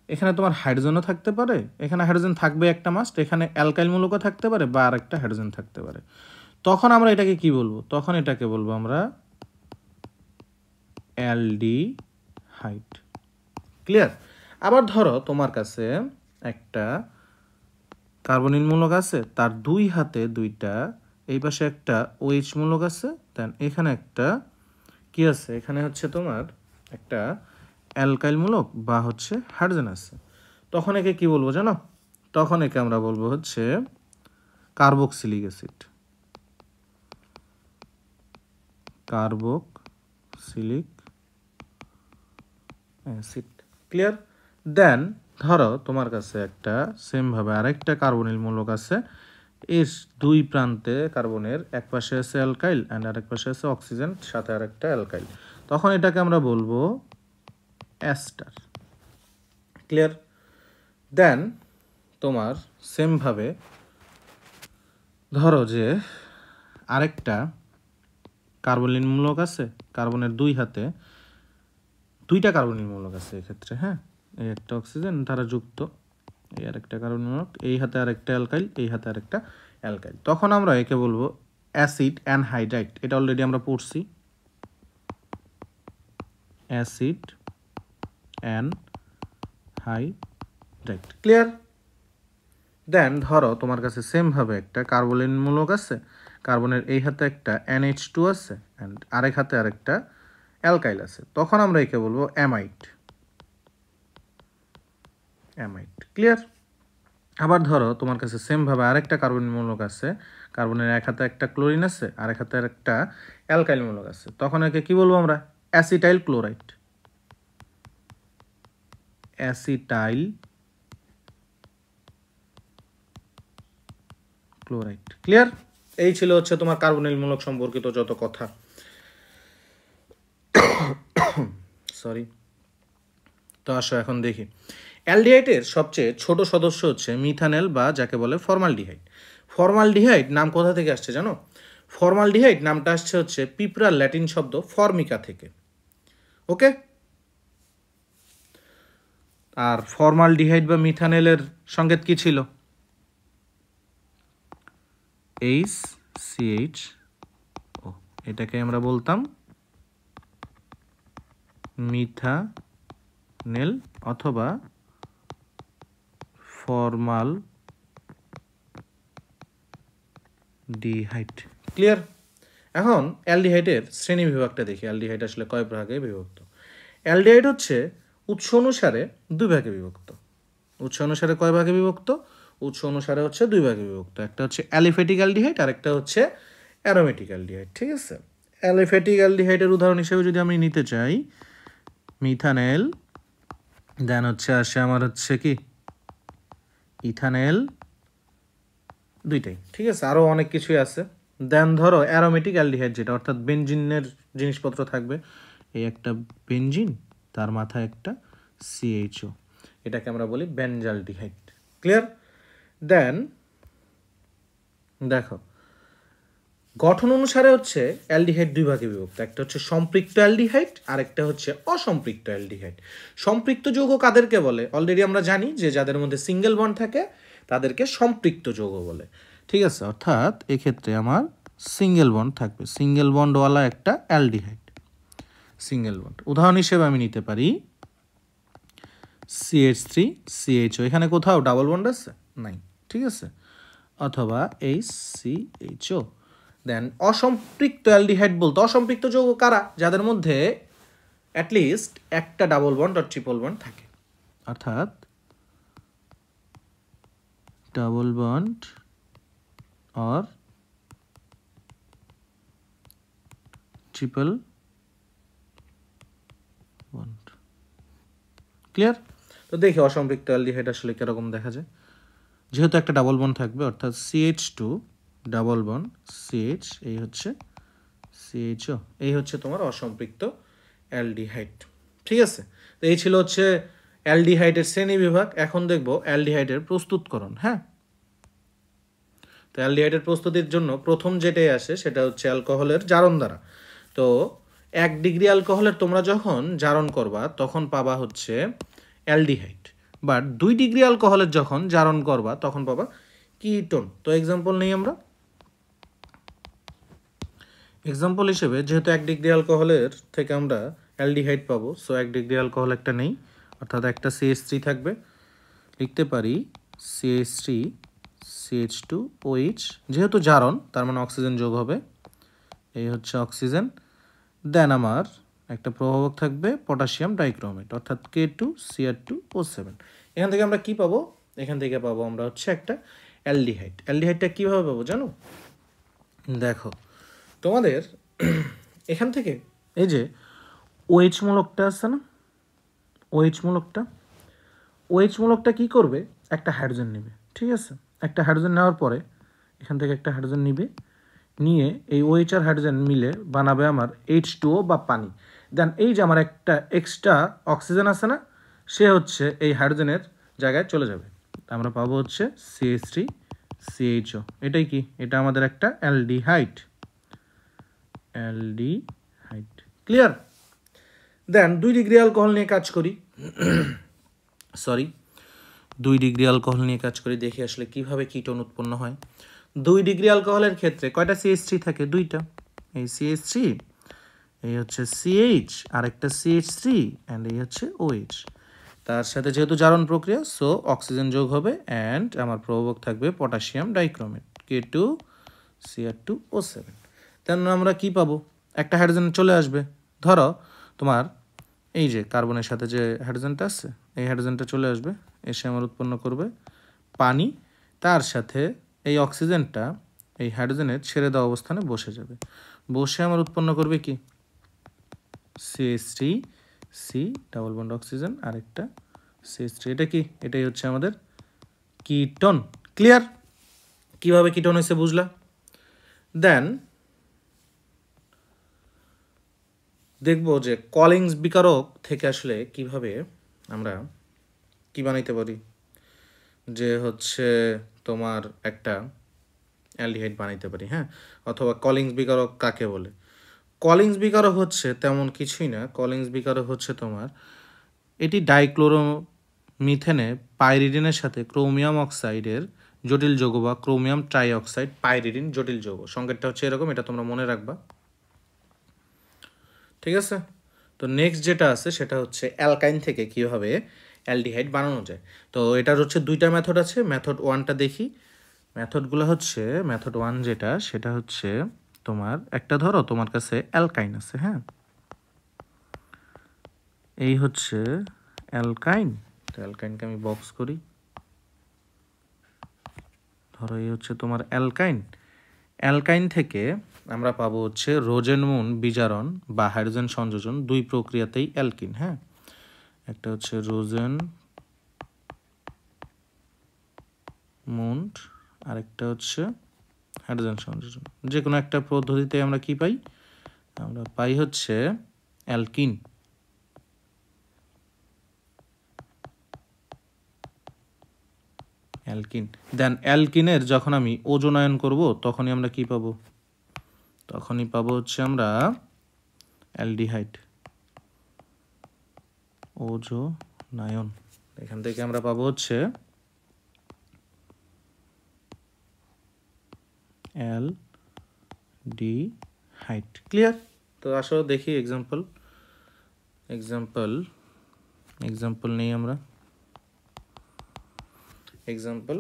এখানে তোমার হাইড্রোজেনও থাকতে পারে, এখানে হাইড্রোজেন থাকবে একটা মাস্ট, এখানে অ্যালকাইল মূলকও থাকতে পারে বা আর একটা হাইড্রোজেন থাকতে পারে। তখন আমরা এটাকে কি বলবো? তখন এটাকে বলবো আমরা অ্যালডিহাইড। ক্লিয়ার? আবার ধরো তোমার কাছে একটা কার্বনিল মূলক আছে, তার 2 হাতে 2টা, এই পাশে একটা OH মূলক আছে, দেন এখানে একটা কি আছে, এখানে হচ্ছে তোমার একটা অ্যালকাইল মূলক বা হচ্ছে হাইড্রোজেন আছে। তখন একে কি বলবো জানো? তখন একে আমরা বলবো হচ্ছে carboxylic acid. Carboxylic acid. Clear? Then ধরো তোমার কাছে একটা সেমভাবে আরেকটা কার্বনিল মূলক আছে, এর 2 প্রান্তে কার্বনের এক পাশে আছে অ্যালকাইল অ্যান্ড আরেক পাশে আছে অক্সিজেন, সাথে আরেকটা অ্যালকাইল, তখন এটাকে আমরা বলবো অ্যাস্টার। ক্লিয়ার? দেন তোমার সেমভাবে ধরো যে আরেকটা কার্বনিল মূলক আছে, কার্বনের 2 হাতে 2টা কার্বনিল মূলক আছে এক্ষেত্রে। হ্যাঁ, এই একটা অক্সিজেন দ্বারা যুক্ত, এই আরেকটা কার্বনিল মূলক, এই হাতে আরেকটা অ্যালকাইল, এই হাতে আরেকটা অ্যালকাইল, তখন আমরা একে বলবো অ্যাসিড অ্যানহাইড্রাইড। এটা অলরেডি আমরা পড়ছি, অ্যাসিড অ্যানহাইড্রাইড। ক্লিয়ার? দেন ধরো তোমার কাছে সেমভাবে একটা কার্বনিল মূলক আছে, কার্বনের এই হাতে একটা NH2 আছে অ্যান্ড আরেক হাতে আরেকটা অ্যালকাইল আছে, তখন আমরা একে বলবো অ্যামাইড। অ্যামাইড। ক্লিয়ার? আবার ধরো তোমার কাছে সেমভাবে আরেকটা কার্বনিল মূলক আছে, কার্বনের এক হাতে একটা ক্লোরিন আছে, আরেক হাতে একটা অ্যালকাইল মূলক আছে, তখন একে কি বলবো আমরা? Acetyl chloride. Acetyl chloride. Clear? এই ছিল হচ্ছে তোমার কার্বনিল মূলক সম্পর্কিত যত কথা। সরি, তো আসো এখন দেখি অ্যালডিহাইডের সবচেয়ে ছোট সদস্য হচ্ছে মিথানেল বা যাকে বলে ফর্মালডিহাইড। ফর্মালডিহাইড নাম কোথা থেকে আসছে জানো? ফর্মালডিহাইড নামটা আসছে হচ্ছে পিঁপড়ার ল্যাটিন শব্দ ফর্মিকা থেকে। ওকে, আর ফর্মালডিহাইড বা মিথানেলের সংকেত কি ছিল? HCH, এটাকে আমরা বলতাম মিথানেল অথবা ফর্মালডিহাইড। ক্লিয়ার? এখন অ্যালডিহাইডের শ্রেণী বিভাগটা দেখি, অ্যালডিহাইড আসলে কয় ভাগে বিভক্ত। অ্যালডিহাইড হচ্ছে উৎস অনুসারে দুই ভাগে বিভক্ত। উৎস অনুসারে কয় ভাগে বিভক্ত? উৎস অনুসারে হচ্ছে দুই ভাগে বিভক্ত। একটা হচ্ছে অ্যালিফ্যাটিক অ্যালডিহাইড আর একটা হচ্ছে অ্যারোমেটিক অ্যালডিহাইড। ঠিক আছে, অ্যালিফ্যাটিক অ্যালডিহাইডের উদাহরণ হিসেবে যদি আমি নিতে চাই মিথানেল, দেন হচ্ছে আসে আমার হচ্ছে কি ইথানেল, দুইটাই। ঠিক আছে, আরও অনেক কিছুই আছে। দেন ধরো অ্যারোমেটিক অ্যালডিহাইড যেটা, অর্থাৎ বেনজিনের জিনিসপত্র থাকবে, এই একটা বেনজিন, তার মাথায় একটা সিএইচও, এটাকে আমরা বলি বেনজালডিহাইড। ক্লিয়ার? দেন দেখো গঠন অনুসারে হচ্ছে অ্যালডিহাইড দুই ভাগে বিভক্ত। একটা হচ্ছে সম্পৃক্ত অ্যালডিহাইড আর একটা হচ্ছে অসম্পৃক্ত অ্যালডিহাইড। সম্পৃক্ত যৌগ কাদেরকে বলে? অলরেডি আমরা জানি যে যাদের মধ্যে সিঙ্গেল বন্ড থাকে তাদেরকে সম্পৃক্ত যৌগ বলে। ঠিক আছে, অর্থাৎ এক্ষেত্রে আমার সিঙ্গেল বন্ড থাকবে, সিঙ্গেল বন্ডওয়ালা একটা অ্যালডিহাইড, সিঙ্গেল বন্ড। উদাহরণ হিসেবে আমি নিতে পারি CH3 CHO, এখানে কোথাও ডাবল বন্ড আছে? নাই। ঠিক আছে, অথবা HCHO। দেন অসম্পৃক্ত অ্যালডিহাইড বলতে অসম্পৃক্ত যৌগ কারা? যাদের মধ্যে অ্যাটলিস্ট একটা ডাবল বন্ড আর ট্রিপল বন্ড থাকে, অর্থাৎ ডাবল বন্ড আর ট্রিপল বন্ড। ক্লিয়ার? তো দেখি অসম্পৃক্ত অ্যালডিহাইড আসলে কিরকম দেখা যায়। যেহেতু একটা ডাবল বন্ড থাকবে, অর্থাৎ CH2 ডাবল বন্ড CH, এই হচ্ছে CHO, এই হচ্ছে তোমার অসম্পৃক্ত অ্যালডিহাইড। ঠিক আছে, তো এই ছিল হচ্ছে অ্যালডিহাইডের শ্রেণী বিভাগ। এখন দেখব অ্যালডিহাইডের প্রস্তুতকরণ। হ্যাঁ, তো অ্যালডিহাইডের প্রস্তুতির জন্য প্রথম যেটাই আসে সেটা হচ্ছে অ্যালকোহলের জারণ দ্বারা। তো 1 ডিগ্রি অ্যালকোহলের তোমরা যখন জারণ করবা তখন পাবা হচ্ছে অ্যালডিহাইড, বাট 2 ডিগ্রি অ্যালকোহলের যখন জারণ করবা তখন পাবা কিটোন। তো এক্সাম্পল নেই আমরা। এক্সাম্পল হিসেবে যেহেতু 1 ডিগ্রি অ্যালকোহলের থেকে আমরা অ্যালডিহাইড পাবো, সো 1 ডিগ্রি অ্যালকোহল একটা নেই, অর্থাৎ একটা CH3 থাকবে। লিখতে পারি CH3 CH2OH, যেহেতু জারণ তার মানে অক্সিজেন যোগ হবে, এই হচ্ছে অক্সিজেন। দেন আমার একটা প্রভাবক থাকবে পটাশিয়াম ডাইক্রোমেট, অর্থাৎ K2Cr2O7। এখান থেকে আমরা কি পাবো? এখান থেকে পাবো আমরা হচ্ছে একটা অ্যালডিহাইড। অ্যালডিহাইডটা কীভাবে পাবো জানো? দেখো তোমাদের এখান থেকে এই যে OH মূলকটা আছে না, OH মূলকটা কি করবে? একটা হাইড্রোজেন নেবে। ঠিক আছে, একটা হাইড্রোজেন নেওয়ার পরে এখান থেকে একটা হাইড্রোজেন নিবে, নিয়ে এই OH আর হাইড্রোজেন মিলে বানাবে আমার H2O বা পানি। দেন এই যে আমার একটা এক্সট্রা অক্সিজেন আছে না, সে হচ্ছে এই হাইড্রোজেনের জায়গায় চলে যাবে, আমরা পাবো হচ্ছে CH3 CHO। এটাই কি? এটা আমাদের একটা অ্যালডিহাইড। ক্লিয়ার? দেন 2 ডিগ্রি অ্যালকোহল নিয়ে কাজ করি, 2 ডিগ্রি অ্যালকোহল নিয়ে কাজ করি, দেখি আসলে কিভাবে কিটোন উৎপন্ন হয়। 2 ডিগ্রি অ্যালকোহলের ক্ষেত্রে কয়টা CH3 থাকে? দুইটা। এই CH3, এই হচ্ছে CH আর একটা CH3, অ্যান্ড এই হচ্ছে OH। তার সাথে যেহেতু জারণ প্রক্রিয়া, সো অক্সিজেন যোগ হবে, অ্যান্ড আমার প্রভাবক থাকবে পটাশিয়াম ডাইক্রোমেট K2Cr2O7। দেন আমরা কি পাবো? একটা হাইড্রোজেন চলে আসবে। ধরো তোমার এই যে কার্বনের সাথে যে হাইড্রোজেনটা আছে, এই হাইড্রোজেনটা চলে আসবে, এসে আমার উৎপন্ন করবে পানি। তার সাথে এই অক্সিজেনটা এই হাইড্রোজেনের ছেড়ে দেওয়া অবস্থানে বসে যাবে, বসে আমার উৎপন্ন করবে কি? CH3 C double bond oxygen আর একটা CH3। এটা কি? এটাই হচ্ছে আমাদের কিটোন। ক্লিয়ার? কিভাবে কিটোন হয়েছে বুঝলা? দেন দেখব যে কলিংস বিকারক থেকে আসলে কিভাবে আমরা কি বানাইতে পারি, যে হচ্ছে তোমার একটা অ্যালডিহাইড বানাইতে পারি। হ্যাঁ, অথবা কলিংস বিকারক কাকে বলে? কলিংস বিকারক হচ্ছে তেমন কিছুই না। কলিংস বিকারক হচ্ছে তোমার এটি ডাইক্লোরোমিথেনে পাইরিডিনের সাথে ক্রোমিয়াম অক্সাইডের জটিল যৌগ বা ক্রোমিয়াম ট্রাই অক্সাইড পাইরিডিন জটিল যৌগ। সংকেতটা হচ্ছে এরকম, এটা তোমরা মনে রাখবা। ঠিক আছে, তো নেক্সট যেটা আছে সেটা হচ্ছে অ্যালকাইন থেকে কীভাবে অ্যালডিহাইড বানানো যায়। তো এটার হচ্ছে দুইটা মেথড আছে। মেথড 1টা দেখি। মেথডগুলো হচ্ছে মেথড 1 যেটা, সেটা হচ্ছে তোমার একটা ধরো তোমার কাছে অ্যালকাইন আছে। হ্যাঁ, এই হচ্ছে অ্যালকাইন। তো অ্যালকাইনকে আমি বক্স করি, ধরো এই হচ্ছে তোমার অ্যালকাইন। অ্যালকাইন থেকে আমরা পাবো হচ্ছে রোজেনমুন বিজারণ বা হাইড্রোজেন সংযোজন, দুই প্রক্রিয়াতেই অ্যালকিন। হ্যাঁ, একটা হচ্ছে রোজেনমুন্ড, আরেকটা হচ্ছে হাইড্রোজেন সংযোজন। যে কোনো একটা পদ্ধতিতে আমরা কি পাই? আমরা পাই হচ্ছে অ্যালকিন। অ্যালকিন। দেন অ্যালকিনের যখন আমি ওজোনায়ন করব তখনই আমরা কি পাবো? তখনই পাবো হচ্ছে আমরা অ্যালডিহাইড, ওজোনায়ন। এখান থেকে আমরা পাবো হচ্ছে অ্যালডিহাইড। ক্লিয়ার? তো আসো দেখি এক্সাম্পল নেই আমরা। এক্সাম্পল,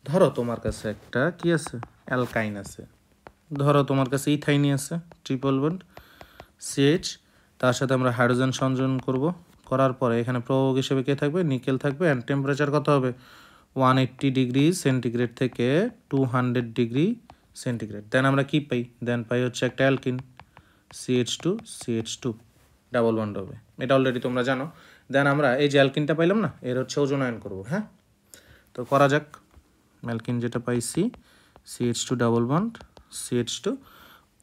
ধরো তোমার কাছে একটা কি আছে? অ্যালকাইন আছে। ধরো তোমার কাছে ইথাইনি আছে, ট্রিপল বন্ড CH, তার সাথে আমরা হাইড্রোজেন সংযোজন করব। করার পরে এখানে প্রভাবক হিসেবে কে থাকবে? নিকেল থাকবে। অ্যান্ড টেম্পারেচার কত হবে? 180 ডিগ্রি সেন্টিগ্রেড থেকে 200 ডিগ্রি সেন্টিগ্রেড। দেন আমরা কি পাই? দেন পাই হচ্ছে একটা অ্যালকিন, CH2 ডাবল বন্ড হবে। এটা অলরেডি তোমরা জানো। দেন আমরা এই যে অ্যালকিনটা পাইলাম না, এর হচ্ছে ওজোনায়ন করব। হ্যাঁ, তো করা যাক। অ্যালকিন যেটা পাইছি CH2 ডাবল বন্ড CH2,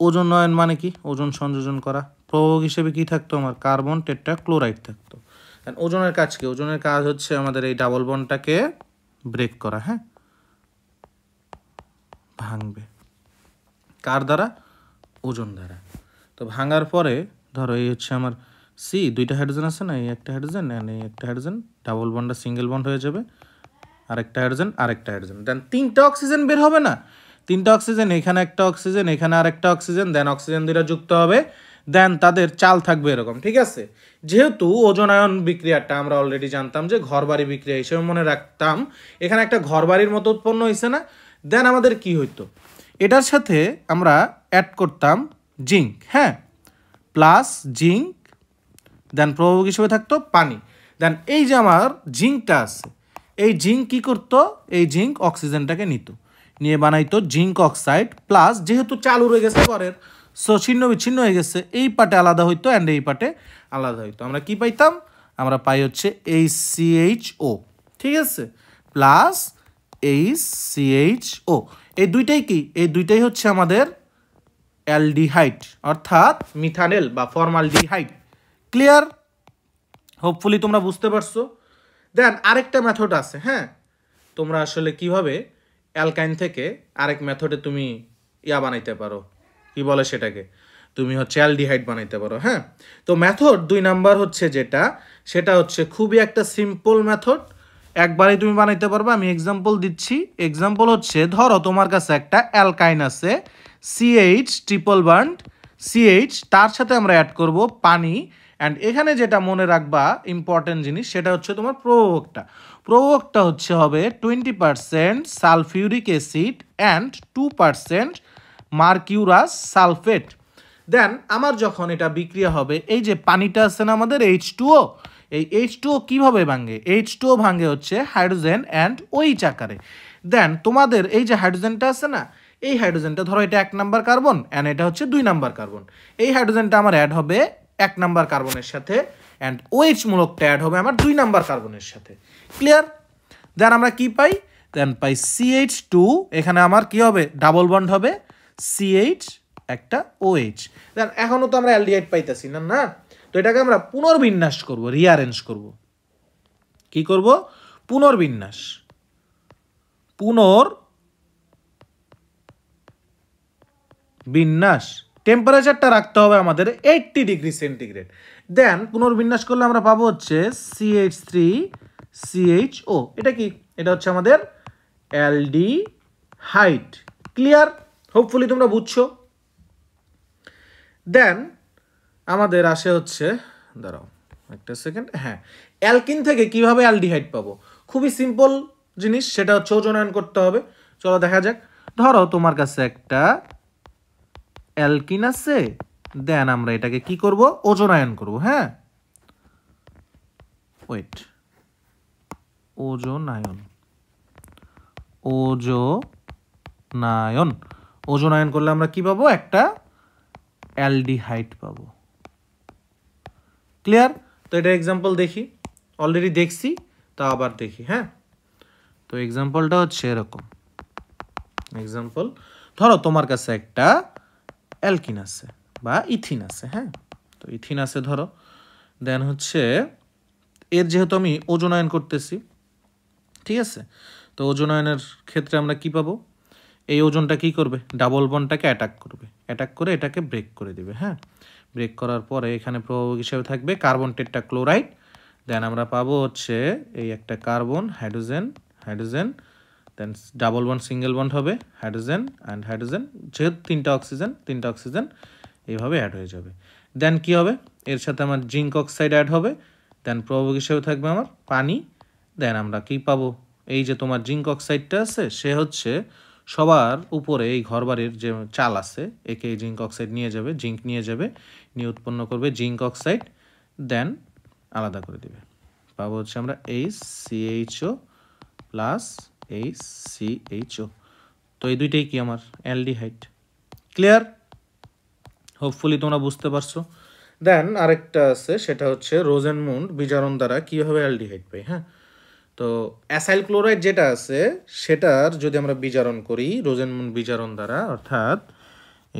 ওজোনায়ন মানে কি? ওজন সংযোজন করা। প্রভাবক হিসেবে কি থাকতো আমার? কার্বন টেট্রাক্লোরাইড থাকতো। ওজনের কাজ কি? ওজনের কাজ হচ্ছে আমাদের এই ডাবল বন্ডটাকে ব্রেক করা। হ্যাঁ, ভাঙবে কার দ্বারা? ওজন দ্বারা। তো ভাঙার পরে ধরো এই হচ্ছে আমার দুইটা হাইড্রোজেন আছে না, এই একটা হাইড্রোজেন এই একটা হাইড্রোজেন, ডাবল বন্ডটা সিঙ্গেল বন্ড হয়ে যাবে, আরেকটা হাইড্রোজেন। দেন 3টা অক্সিজেন বের হবে না? 3টা অক্সিজেন, এখানে একটা অক্সিজেন, এখানে আরেকটা অক্সিজেন, দেন অক্সিজেন দুইটা যুক্ত হবে, দেন তাদের চাল থাকবে এরকম। ঠিক আছে? যেহেতু ওজোনায়ন বিক্রিয়াটা আমরা অলরেডি জানতাম যে ঘরবাড়ি বিক্রিয়া হিসেবে মনে রাখতাম, এখানে একটা ঘরবাড়ির মতো উৎপন্ন হয়েছে না? দেন আমাদের কি হইতো? এটার সাথে আমরা অ্যাড করতাম জিঙ্ক। হ্যাঁ, প্লাস জিঙ্ক, দেন প্রভাবক হিসেবে থাকতো পানি। দেন এই যে আমার জিঙ্কটা আছে, এই জিঙ্ক কি করতো? এই জিঙ্ক অক্সিজেনটাকে নিয়ে বানাইতো জিঙ্ক অক্সাইড। প্লাস যেহেতু চালু রয়ে গেছে পরের, সো ছিন্ন বিচ্ছিন্ন হয়ে গেছে, এই পার্টে আলাদা হইতো অ্যান্ড এই পার্টে আলাদা হইতো। আমরা কি পাইতাম? আমরা পাই হচ্ছে HCHO। ঠিক আছে? প্লাস HCHO, এই দুইটাই কি? এই দুইটাই হচ্ছে আমাদের অ্যালডিহাইড, অর্থাৎ মিথানেল বা ফর্মালডিহাইড। ক্লিয়ার? হোপফুলি তোমরা বুঝতে পারছো। দেন আরেকটা মেথড আছে। হ্যাঁ, তোমরা আসলে কিভাবে অ্যালকাইন থেকে আরেক মেথডে তুমি বানাইতে পারো, কি বলে সেটাকে? তুমি হচ্ছে অ্যালডিহাইড বানাইতে পারো। হ্যাঁ, তো মেথড 2 নাম্বার হচ্ছে যেটা, সেটা হচ্ছে খুবই একটা সিম্পল মেথড, একবারেই তুমি বানাইতে পারবে। আমি এক্সাম্পল দিচ্ছি। এক্সাম্পল হচ্ছে, ধরো তোমার কাছে একটা অ্যালকাইন আছে CH ট্রিপল বন্ড CH, তার সাথে আমরা অ্যাড করব পানি। অ্যান্ড এখানে যেটা মনে রাখবা ইম্পর্টেন্ট জিনিস, সেটা হচ্ছে তোমার প্রভাবকটা হচ্ছে হবে 20% sulphuric acid and 2% mercurous sulphate. Then আমার যখন এটা বিক্রিয়া হবে, এই যে পানিটা আছে না আমাদের H2O, এই H2O কিভাবে ভাঙে? H2O ভাঙে হচ্ছে হাইড্রোজেন অ্যান্ড OH আকারে। দেন তোমাদের এই যে হাইড্রোজেনটা আছে না, এই হাইড্রোজেনটা ধরো এটা 1 নাম্বার কার্বন অ্যান্ড এটা হচ্ছে 2 নাম্বার কার্বন। এই হাইড্রোজেনটা আমার অ্যাড হবে 1 নাম্বার কার্বনের সাথে অ্যান্ড OH মূলকটা অ্যাড হবে আমার 2 নাম্বার কার্বনের সাথে। ক্লিয়ার? দেন আমরা কি পাই? দেন পাই CH2, এখানে আমার কি হবে? ডাবল বন্ড হবে, CH একটা OH। দেন এখনো তো আমরা অ্যালডিহাইড পাইতেছি না, না? তো এটাকে আমরা পুনর্বিন্যাস করব, রিঅ্যারেঞ্জ করব। কি করব? পুনর্বিন্যাস। টেম্পারেচারটা রাখতে হবে আমাদের 80 ডিগ্রি সেন্টিগ্রেড। দেন পুনর্বিন্যাস করলে আমরা পাবো হচ্ছে CH3CHO। এটা কি? এটা হচ্ছে আমাদের অ্যালডিহাইড। ক্লিয়ার? হোপফুলি তোমরা বুঝছো। দেন আমাদের আসে হচ্ছে, দাঁড়াও একটা সেকেন্ড, হ্যাঁ, অ্যালকিন থেকে কিভাবে অ্যালডিহাইড পাবো? খুবই সিম্পল জিনিস, সেটা হচ্ছে ওজোনায়ন করতে হবে। চলো দেখা যাক। ধরো তোমার কাছে একটা অ্যালকিন আছে, দেন আমরা এটাকে কি করব? ওজোনায়ন করব। হ্যাঁ, ওয়েট, ওজোনায়ন, ওজোনায়ন। ওজোনায়ন করলে আমরা কি পাবো? একটা অ্যালডিহাইড পাবো। ক্লিয়ার? তো এটা এক্সাম্পল দেখি, অলরেডি দেখছি, তা আবার দেখি। হ্যাঁ, তো এক্সাম্পলটা হচ্ছে এরকম। এক্সাম্পল, ধরো তোমার কাছে একটা অ্যালকিন আছে বা ইথিন আছে। হ্যাঁ, তো ইথিন আছে ধরো, দেন হচ্ছে এর যেহেতু আমি ওজোনায়ন করতেছি, ঠিক আছে, তো ওজোনায়নের ক্ষেত্রে আমরা কি পাবো? এই ওজনটা কি করবে? ডাবল বন্ডটাকে অ্যাটাক করবে, অ্যাটাক করে এটাকে ব্রেক করে দিবে। হ্যাঁ, ব্রেক করার পরে এখানে প্রভাবক হিসেবে থাকবে কার্বন টেট্রাক্লোরাইড। দেন আমরা পাবো হচ্ছে এই একটা কার্বন, হাইড্রোজেন, হাইড্রোজেন, দেন ডাবল বন্ড সিঙ্গেল বন্ড হবে, হাইড্রোজেন অ্যান্ড হাইড্রোজেন, যেহেতু তিনটা অক্সিজেন এইভাবে অ্যাড হয়ে যাবে। দেন কি হবে? এর সাথে আমার জিঙ্ক অক্সাইড অ্যাড হবে, দেন প্রভাবক হিসেবে থাকবে আমার পানি। দেন আমরা কি পাবো? এই যে তোমার জিঙ্ক অক্সাইডটা আছে, সে হচ্ছে সবার উপরে এই ঘরবাড়ির যে চাল আছে একে জিঙ্ক অক্সাইড নিয়ে যাবে, জিঙ্ক নিয়ে যাবে, নিয়ে উৎপন্ন করবে জিঙ্ক অক্সাইড, দেন আলাদা করে দেবে। পাবো হচ্ছে আমরা HCHO প্লাস HCHO। তো এই দুইটাই কি আমার অ্যালডিহাইড। ক্লিয়ার? হোপফুলি তোমরা বুঝতে পারছো। দেন আরেকটা আছে, সেটা হচ্ছে রোজেনমুন্ড বিজারণ দ্বারা কীভাবে অ্যালডিহাইড পাই। হ্যাঁ, তো অ্যাসাইল ক্লোরাইড যেটা আছে সেটার যদি আমরা বিজারণ করি রোজেনমুন্ড বিজারণ দ্বারা, অর্থাৎ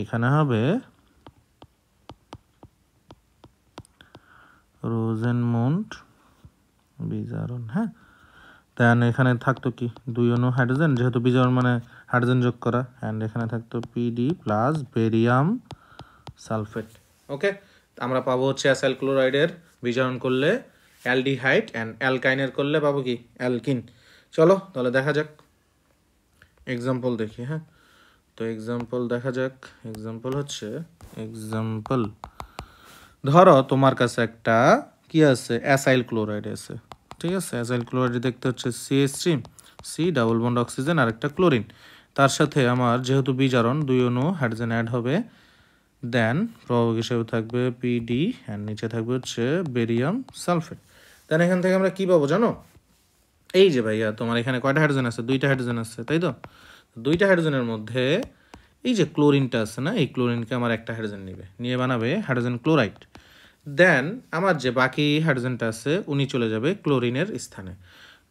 এখানে হবে রোজেনমুন্ড বিজারণ। হ্যাঁ, দেন এখানে থাকতো কি? 2 অণু হাইড্রোজেন, যেহেতু বিজারণ মানে হাইড্রোজেন যোগ করা, অ্যান্ড এখানে থাকতো PD প্লাস বেরিয়াম সালফেট। ওকে, আমরা পাবো হচ্ছে অ্যাসাইল ক্লোরাইডের বিজারণ করলে অ্যালডিহাইড, অ্যান্ড অ্যালকাইনের করলে পাবো কি? অ্যালকিন। চলো তাহলে দেখা যাক, এক্সাম্পল দেখি। হ্যাঁ, তো এক্সাম্পল দেখা যাক। এক্সাম্পল হচ্ছে, এক্সাম্পল ধরো তোমার কাছে একটা কি আছে? অ্যাসাইল ক্লোরাইড আছে, ঠিক আছে। অ্যাসাইল ক্লোরাইড দেখতে হচ্ছে CH3, C double bond oxygen আর একটা ক্লোরিন, তার সাথে আমার যেহেতু বিজারণ 2 অণু হাইড্রোজেন অ্যাড হবে, দেন প্রভাবক হিসেবে থাকবে PD অ্যান্ড নিচে থাকবে হচ্ছে বেরিয়াম সালফেট। দেন এখান থেকে আমরা কি পাবো জানো? এই যে ভাইয়া তোমার এখানে কয়টা হাইড্রোজেন আছে? 2টা হাইড্রোজেন আছে, তাই তো? 2টা হাইড্রোজেনের মধ্যে এই যে ক্লোরিনটা আছে না, এই ক্লোরিনকে আমার একটা হাইড্রোজেন নেবে, নিয়ে বানাবে হাইড্রোজেন ক্লোরাইড। দেন আমার যে বাকি হাইড্রোজেনটা আছে উনি চলে যাবে ক্লোরিনের স্থানে,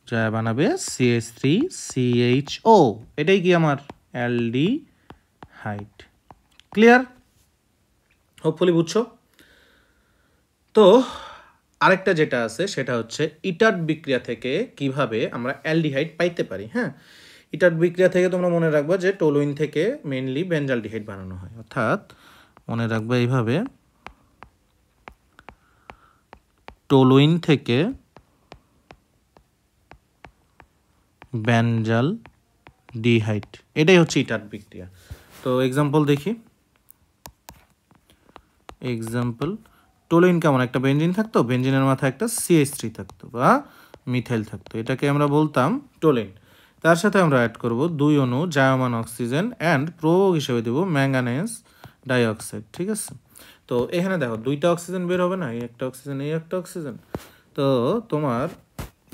যা বানাবে CH3CHO। এটাই কি আমার অ্যালডিহাইড। ক্লিয়ার? হোপফুলি বুঝছো। তো আরেকটা যেটা আছে সেটা হচ্ছে ইটার্ড বিক্রিয়া থেকে কিভাবে আমরা অ্যালডিহাইড পাইতে পারি। হ্যাঁ, ইটার্ড বিক্রিয়া থেকে তোমরা মনে রাখবা যে টোলুইন থেকে মেইনলি বেনজালডিহাইড বানানো হয়, অর্থাৎ মনে রাখবা এইভাবে, টোলুইন থেকে বেনজালডিহাইড, এটাই হচ্ছে ইটার্ড বিক্রিয়া। তো এক্সাম্পল দেখি। এক্সাম্পল, টোলুইন কেমন? একটা বেনজিন থাকতো, বেনজিনের মাথায় একটা CH3 থাকতো বা মিথাইল থাকতো, এটাকে আমরা বলতাম টোলুইন। তার সাথে আমরা অ্যাড করব 2 অণু জায়মান অক্সিজেন অ্যান্ড প্রভাবক হিসেবে দেব ম্যাঙ্গানেজ ডাইঅক্সাইড, ঠিক আছে। তো এখানে দেখো 2টা অক্সিজেন বের হবে না, এই একটা অক্সিজেন, এই একটা অক্সিজেন। তো তোমার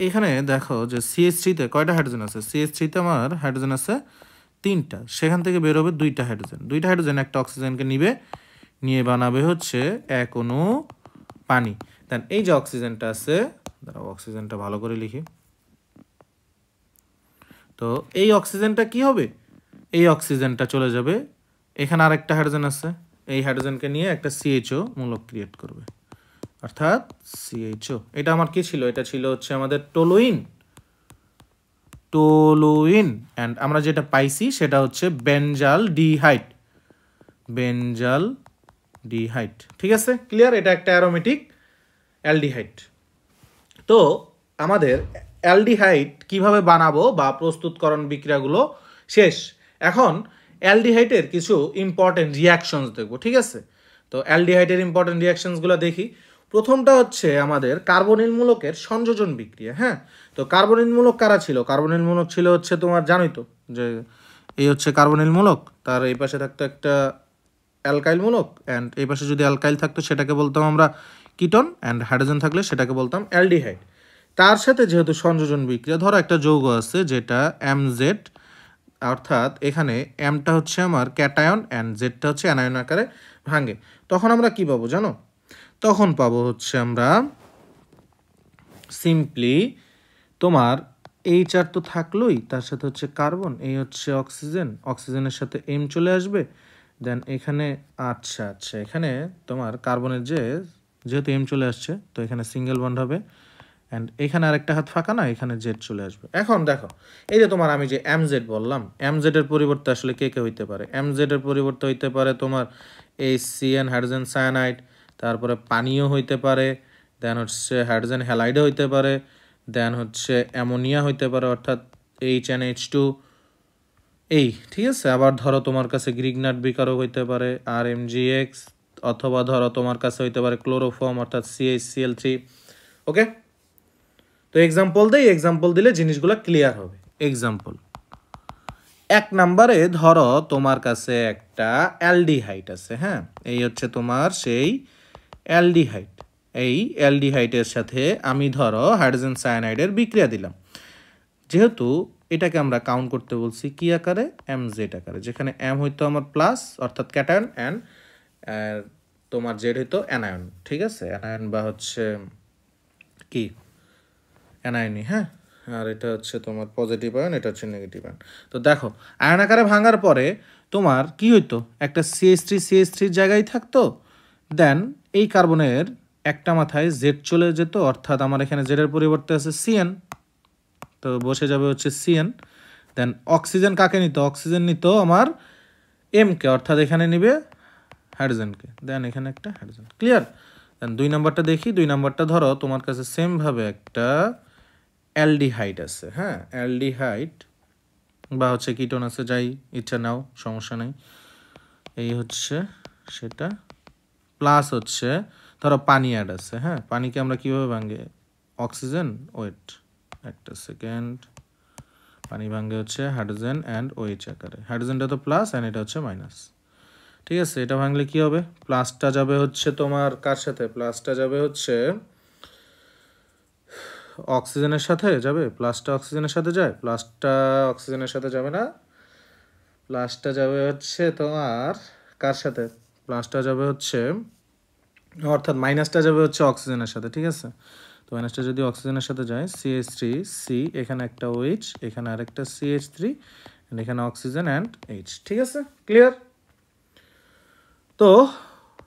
এখানে দেখো যে CH3-তে কয়টা হাইড্রোজেন আছে? CH3-তে আমার হাইড্রোজেন আছে 3টা, সেখান থেকে বের হবে 2টা হাইড্রোজেন। 2টা হাইড্রোজেন একটা অক্সিজেনকে নিবে, নিয়ে বানাবে হচ্ছে 1 অণু পানি। দেন এই যে অক্সিজেনটা আছে, দাঁড়াও অক্সিজেনটা ভালো করে লিখি। তো এই অক্সিজেনটা কি হবে? এই অক্সিজেনটা চলে যাবে, এখানে আরেকটা হাইড্রোজেন আছে, এই হাইড্রোজেনকে নিয়ে একটা CHO মূলক ক্রিয়েট করবে, অর্থাৎ CHO। এটা আমার কি ছিল? এটা ছিল হচ্ছে আমাদের টোলুইন। টোলুইন অ্যান্ড আমরা যেটা পাইছি সেটা হচ্ছে বেনজালডিহাইড। বেনজালডিহাইড, ঠিক আছে। ক্লিয়ার? এটা একটা অ্যারোমেটিক অ্যালডিহাইড। তো আমাদের অ্যালডিহাইড কিভাবে বানাবো বা প্রস্তুতকরণ বিক্রিয়াগুলো শেষ। এখন অ্যালডিহাইডের কিছু ইম্পর্টেন্ট রিয়াকশনস দেখবো, ঠিক আছে। তো অ্যালডিহাইডের ইম্পর্টেন্ট রিয়াকশনসগুলো দেখি। প্রথমটা হচ্ছে আমাদের কার্বনিল মূলকের সংযোজন বিক্রিয়া। হ্যাঁ, তো কার্বনিল মূলক কারা ছিল? কার্বনিল মূলক ছিল হচ্ছে তোমার জানোই তো যে এই হচ্ছে কার্বনিল মূলক, তার এই পাশে থাকতো একটা অ্যালকাইল মূলক, অ্যান্ড এই পাশে যদি অ্যালকাইল থাকতো সেটাকে বলতাম আমরা কিটন, অ্যান্ড হাইড্রোজেন থাকলে সেটাকে বলতাম অ্যালডিহাইড। তার সাথে যেহেতু সংযোজন বিক্রিয়া, ধরো একটা যৌগ আছে যেটা MZ, অর্থাৎ এখানে এমটা হচ্ছে আমার ক্যাটায়ন অ্যান্ড জেডটা হচ্ছে অ্যানায়ন আকারে ভাঙে, তখন আমরা কি পাবো জানো? তখন পাবো হচ্ছে আমরা সিম্পলি তোমার HR তো থাকলোই, তার সাথে হচ্ছে কার্বন, এই হচ্ছে অক্সিজেন, অক্সিজেনের সাথে M চলে আসবে, দেন এখানে আচ্ছা এখানে তোমার কার্বনের যেহেতু M চলে আসছে তো এখানে সিঙ্গেল বন্ড হবে, অ্যান্ড এখানে আরেকটা হাত ফাঁকা না, এখানে জেড চলে আসবে। এখন দেখো এই যে তোমার আমি যে MZ বললাম, MZ এর পরিবর্তে আসলে কে কে হইতে পারে? MZ এর পরিবর্তে হইতে পারে তোমার HCN হাইড্রোজেন সায়ানাইড, তারপরে পানিও হইতে পারে, দেন হচ্ছে হাইড্রোজেন হ্যালাইডও হইতে পারে, দেন হচ্ছে অ্যামোনিয়া হইতে পারে অর্থাৎ HNH2, এই ঠিক আছে। আবার ধরো তোমার কাছে গ্রিগনাট বিকারও হইতে পারে RMGX, অথবা ধরো তোমার কাছে হইতে পারে ক্লোরোফর্ম অর্থাৎ CHCl3। ওকে, তো এক্সাম্পল দেই, এক্সাম্পল দিলে জিনিসগুলো ক্লিয়ার হবে। এক্সাম্পল 1 নম্বরে ধরো তোমার কাছে একটা অ্যালডিহাইড আছে, হ্যাঁ, এই হচ্ছে তোমার সেই অ্যালডিহাইড। এই অ্যালডিহাইডের সাথে আমি ধরো হাইড্রোজেন সায়ানাইডের বিক্রিয়া দিলাম, যেহেতু এটাকে আমরা কাউন্ট করতে বলছি কি আকারে? MZ আকারে, যেখানে M হইতো আমার প্লাস অর্থাৎ ক্যাটায়ন অ্যান্ড তোমার জেড হইতো অ্যানায়ন, ঠিক আছে, অ্যানায়ন বা হচ্ছে কি অ্যানায়নি, হ্যাঁ, আর এটা হচ্ছে তোমার পজিটিভ আয়ন, এটা হচ্ছে নেগেটিভ আয়ন। তো দেখো আয়ন আকারে ভাঙার পরে তোমার কি হইতো? একটা CH3 জায়গায় থাকতো, দেন এই কার্বনের একটা মাথায় জেড চলে যেত, অর্থাৎ আমার এখানে জেডের পরিবর্তে আছে CN, তো বসে যাবে হচ্ছে CN। দেন অক্সিজেন কাকে নিত? অক্সিজেন নিত আমার এমকে, অর্থাৎ এখানে নিবে হাইড্রোজেনকে, দেন এখানে একটা হাইড্রোজেন। ক্লিয়ার? দেন 2 নাম্বারটা দেখি। 2 নাম্বারটা ধরো তোমার কাছে সেমভাবে একটা অ্যালডিহাইড আছে, হ্যাঁ, অ্যালডিহাইড বা হচ্ছে কিটোন আছে, যাই ইচ্ছা নাও, সমস্যা নেই। এই হচ্ছে সেটা, প্লাস হচ্ছে ধরো পানি অ্যাড আছে, হ্যাঁ, পানিকে আমরা কীভাবে ভাঙে? অক্সিজেন, ওয়েট একটা সেকেন্ড, পানি ভাঙে হচ্ছে হাইড্রোজেন অ্যান্ড OH আকারে, হাইড্রোজেনটা তো প্লাস অ্যান্ড এটা হচ্ছে মাইনাস, ঠিক আছে। এটা ভাঙলে কি হবে? প্লাসটা যাবে হচ্ছে তোমার কার সাথে? প্লাসটা যাবে হচ্ছে অক্সিজেনের সাথে যাবে, প্লাসটা অক্সিজেনের সাথে যায়, প্লাসটা অক্সিজেনের সাথে যাবে না, প্লাসটা যাবে হচ্ছে তোমার কার সাথে? প্লাসটা যাবে হচ্ছে অর্থাৎ মাইনাসটা যাবে হচ্ছে অক্সিজেনের সাথে, ঠিক আছে। তো মাইনাসটা যদি অক্সিজেনের সাথে যায়, CH3C, এখানে একটা OH, এখানে আরেকটা CH3, এখানে অক্সিজেন অ্যান্ড H, ঠিক আছে, ক্লিয়ার? তো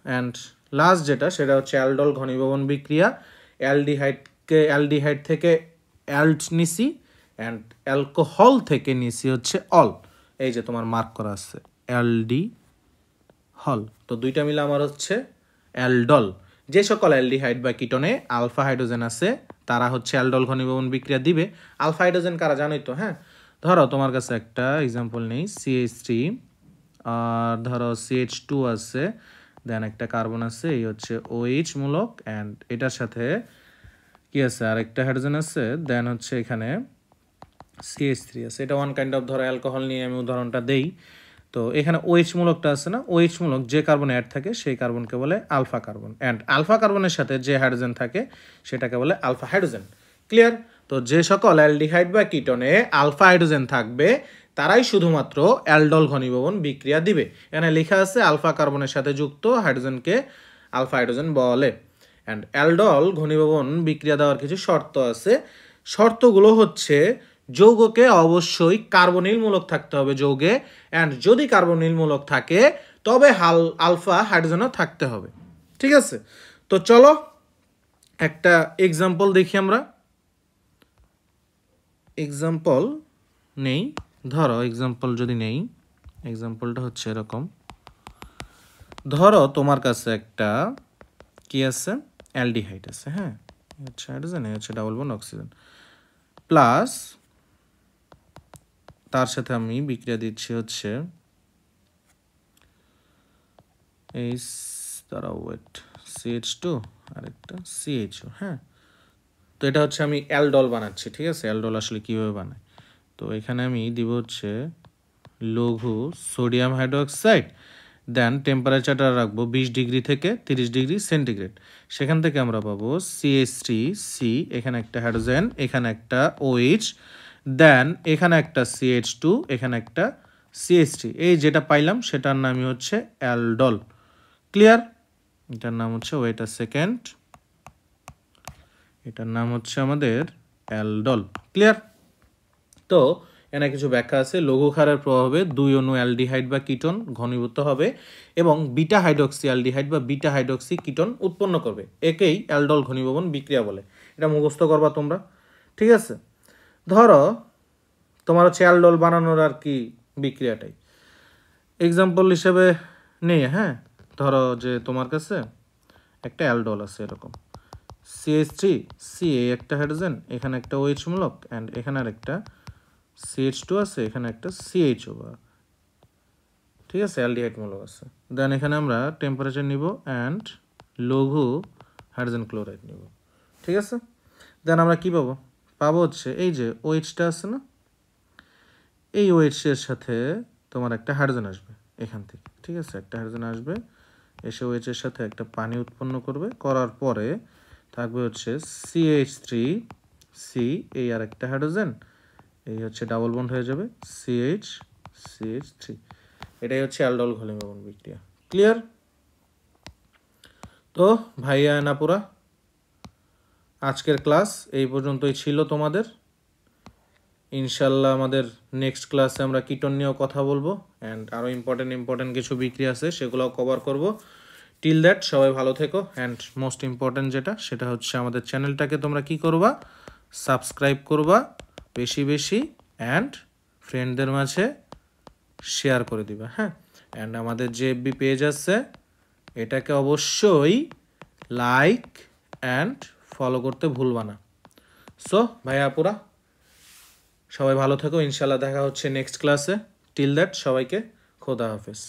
অ্যান্ড লাস্ট যেটা, সেটা হচ্ছে অ্যালডল ঘনীভবন বিক্রিয়া। অ্যালডিহাইড থেকে অ্যাল্ট নিছি, অ্যান্ড অ্যালকোহল থেকে নিছি হচ্ছে অল, এই যে তোমার মার্ক করা আছে অ্যালডিহল, তো দুইটা মিলে আমার হচ্ছে অ্যালডল। যে সকল অ্যালডিহাইড বা কিটোনে আলফা হাইড্রোজেন আছে তারা হচ্ছে অ্যালডল ঘনীভবন বিক্রিয়া দিবে। আলফা হাইড্রোজেন কারা জানোই তো, হ্যাঁ, ধরো তোমার কাছে একটা এক্সাম্পল নেই, CH3, আর ধরো CH2 আছে, দেন একটা কার্বন আছে, এই হচ্ছে OH মূলক, অ্যান্ড এটার সাথে কি আছে? আরেকটা হাইড্রোজেন আছে, দেন হচ্ছে এখানে CH3 আছে। এটা ওয়ান কাইন্ড অফ ধরো অ্যালকোহল নিয়ে আমি উদাহরণটা দেই। তো এখানে OH মূলকটা আছে না, OH মূলক যে কার্বন অ্যাড থাকে সেই কার্বনকে বলে আলফা কার্বন, অ্যান্ড আলফা কার্বনের সাথে যে হাইড্রোজেন থাকে সেটাকে বলে আলফা হাইড্রোজেন। ক্লিয়ার? তো যে সকল অ্যালডিহাইড বা কিটোনে আলফা হাইড্রোজেন থাকবে তারাই শুধুমাত্র অ্যালডল ঘনীভবন বিক্রিয়া দিবে। এখানে লেখা আছে আলফা কার্বনের সাথে যুক্ত হাইড্রোজেনকে আলফা হাইড্রোজেন বলে। অ্যান্ড অ্যালডল ঘনীভবন বিক্রিয়া দেওয়ার কিছু শর্ত আছে। শর্তগুলো হচ্ছে যৌগকে অবশ্যই কার্বনিল মূলক থাকতে হবে যৌগে, অ্যান্ড যদি কার্বনিল মূলক থাকে তবে আলফা হাইড্রোজেনও থাকতে হবে, ঠিক আছে। তো চলো একটা এক্সাম্পল দেখি আমরা। এক্সাম্পল নেই, ধরো এক্সাম্পল যদি নেই, এক্সাম্পলটা হচ্ছে এরকম, ধরো তোমার কাছে একটা কি আছে? অ্যালডিহাইড আছে, হ্যাঁ, হচ্ছে হাইড্রোজেন, হচ্ছে ডাবল বন্ড অক্সিজেন, প্লাস তার সাথে আমি বিক্রিয়া দিচ্ছি হচ্ছে এই দ্বারা ওয়েট CH2 আরেকটা CHO, হ্যাঁ। তো এটা হচ্ছে আমি অ্যালডল বানাচ্ছি, ঠিক আছে। অ্যালডল আসলে কীভাবে বানায়? তো এখানে আমি দিব হচ্ছে লঘু সোডিয়াম হাইড্রোক্সাইড, দেন টেম্পারেচারটা রাখবো 20 ডিগ্রি থেকে 30 ডিগ্রি সেন্টিগ্রেড। সেখান থেকে আমরা পাবো CH3C, এখানে একটা হাইড্রোজেন, এখানে একটা OH, দেন এখানে একটা CH2, এখানে একটা CH3। এই যেটা পাইলাম সেটার নামই হচ্ছে অ্যালডল। ক্লিয়ার? এটার নাম হচ্ছে, ওয়েট আ সেকেন্ড, এটার নাম হচ্ছে আমাদের অ্যালডল। ক্লিয়ার? তো এখানে কিছু ব্যাখ্যা আছে। লঘু ক্ষারের প্রভাবে 2 অণু অ্যালডিহাইড বা কিটোন ঘনীভূত হবে এবং বিটা হাইড্রক্সি অ্যালডিহাইড বা বিটা হাইড্রক্সি কিটোন উৎপন্ন করবে। একেই অ্যালডল ঘনীভবন বিক্রিয়া বলে। এটা মুখস্থ করবা তোমরা, ঠিক আছে? ধরো তোমার হচ্ছে অ্যালডল বানানোর আর কি বিক্রিয়াটাই এক্সাম্পল হিসেবে নেই। হ্যাঁ, ধরো যে তোমার কাছে একটা অ্যালডল আছে এরকম, CH3CA একটা হাইড্রোজেন, এখানে একটা OH মূলক, অ্যান্ড এখানে আর একটা CH2 আছে, এখানে একটা CHO, ঠিক আছে, অ্যালডিহাইড মূলক আছে। দেন এখানে আমরা টেম্পারেচার নিব অ্যান্ড লঘু হাইড্রোজেন ক্লোরাইড নিব, ঠিক আছে? দেন আমরা কি পাবো? পাবো হচ্ছে এই যে OH-টা আছে না, এই OH এর সাথে তোমার একটা হাইড্রোজেন আসবে এখান থেকে, ঠিক আছে? একটা হাইড্রোজেন আসবে, এসে OH এর সাথে একটা পানি উৎপন্ন করবে, করার পরে থাকবে হচ্ছে CH3C, এই আর একটা হাইড্রোজেন, এই হচ্ছে ডাবল বন্ড হয়ে যাবে CH3। এটাই হচ্ছে অ্যালডল ঘনীভবন বিক্রিয়া। ক্লিয়ার? তো ভাইয়া নাপুরা, আজকের ক্লাস এই পর্যন্তই ছিল তোমাদের। ইনশাল্লাহ আমাদের নেক্সট ক্লাসে আমরা কিটোন নিয়েও কথা বলবো, অ্যান্ড আরও ইম্পর্টেন্ট কিছু বিক্রিয়া আছে সেগুলোও কভার করব। টিল দ্যাট সবাই ভালো থেকো, অ্যান্ড মোস্ট ইম্পর্টেন্ট যেটা সেটা হচ্ছে আমাদের চ্যানেলটাকে তোমরা কি করবা? সাবস্ক্রাইব করবা বেশি বেশি, অ্যান্ড ফ্রেন্ডদের মাঝে শেয়ার করে দিবা। হ্যাঁ, অ্যান্ড আমাদের যে FB পেজ আছে এটাকে অবশ্যই লাইক অ্যান্ড ফলো করতে ভুলবা না। সো ভাইয়া আপুরা সবাই ভালো থেকো, ইনশাল্লাহ দেখা হচ্ছে নেক্সট ক্লাসে। টিল দ্যাট সবাইকে খোদা হাফেজ।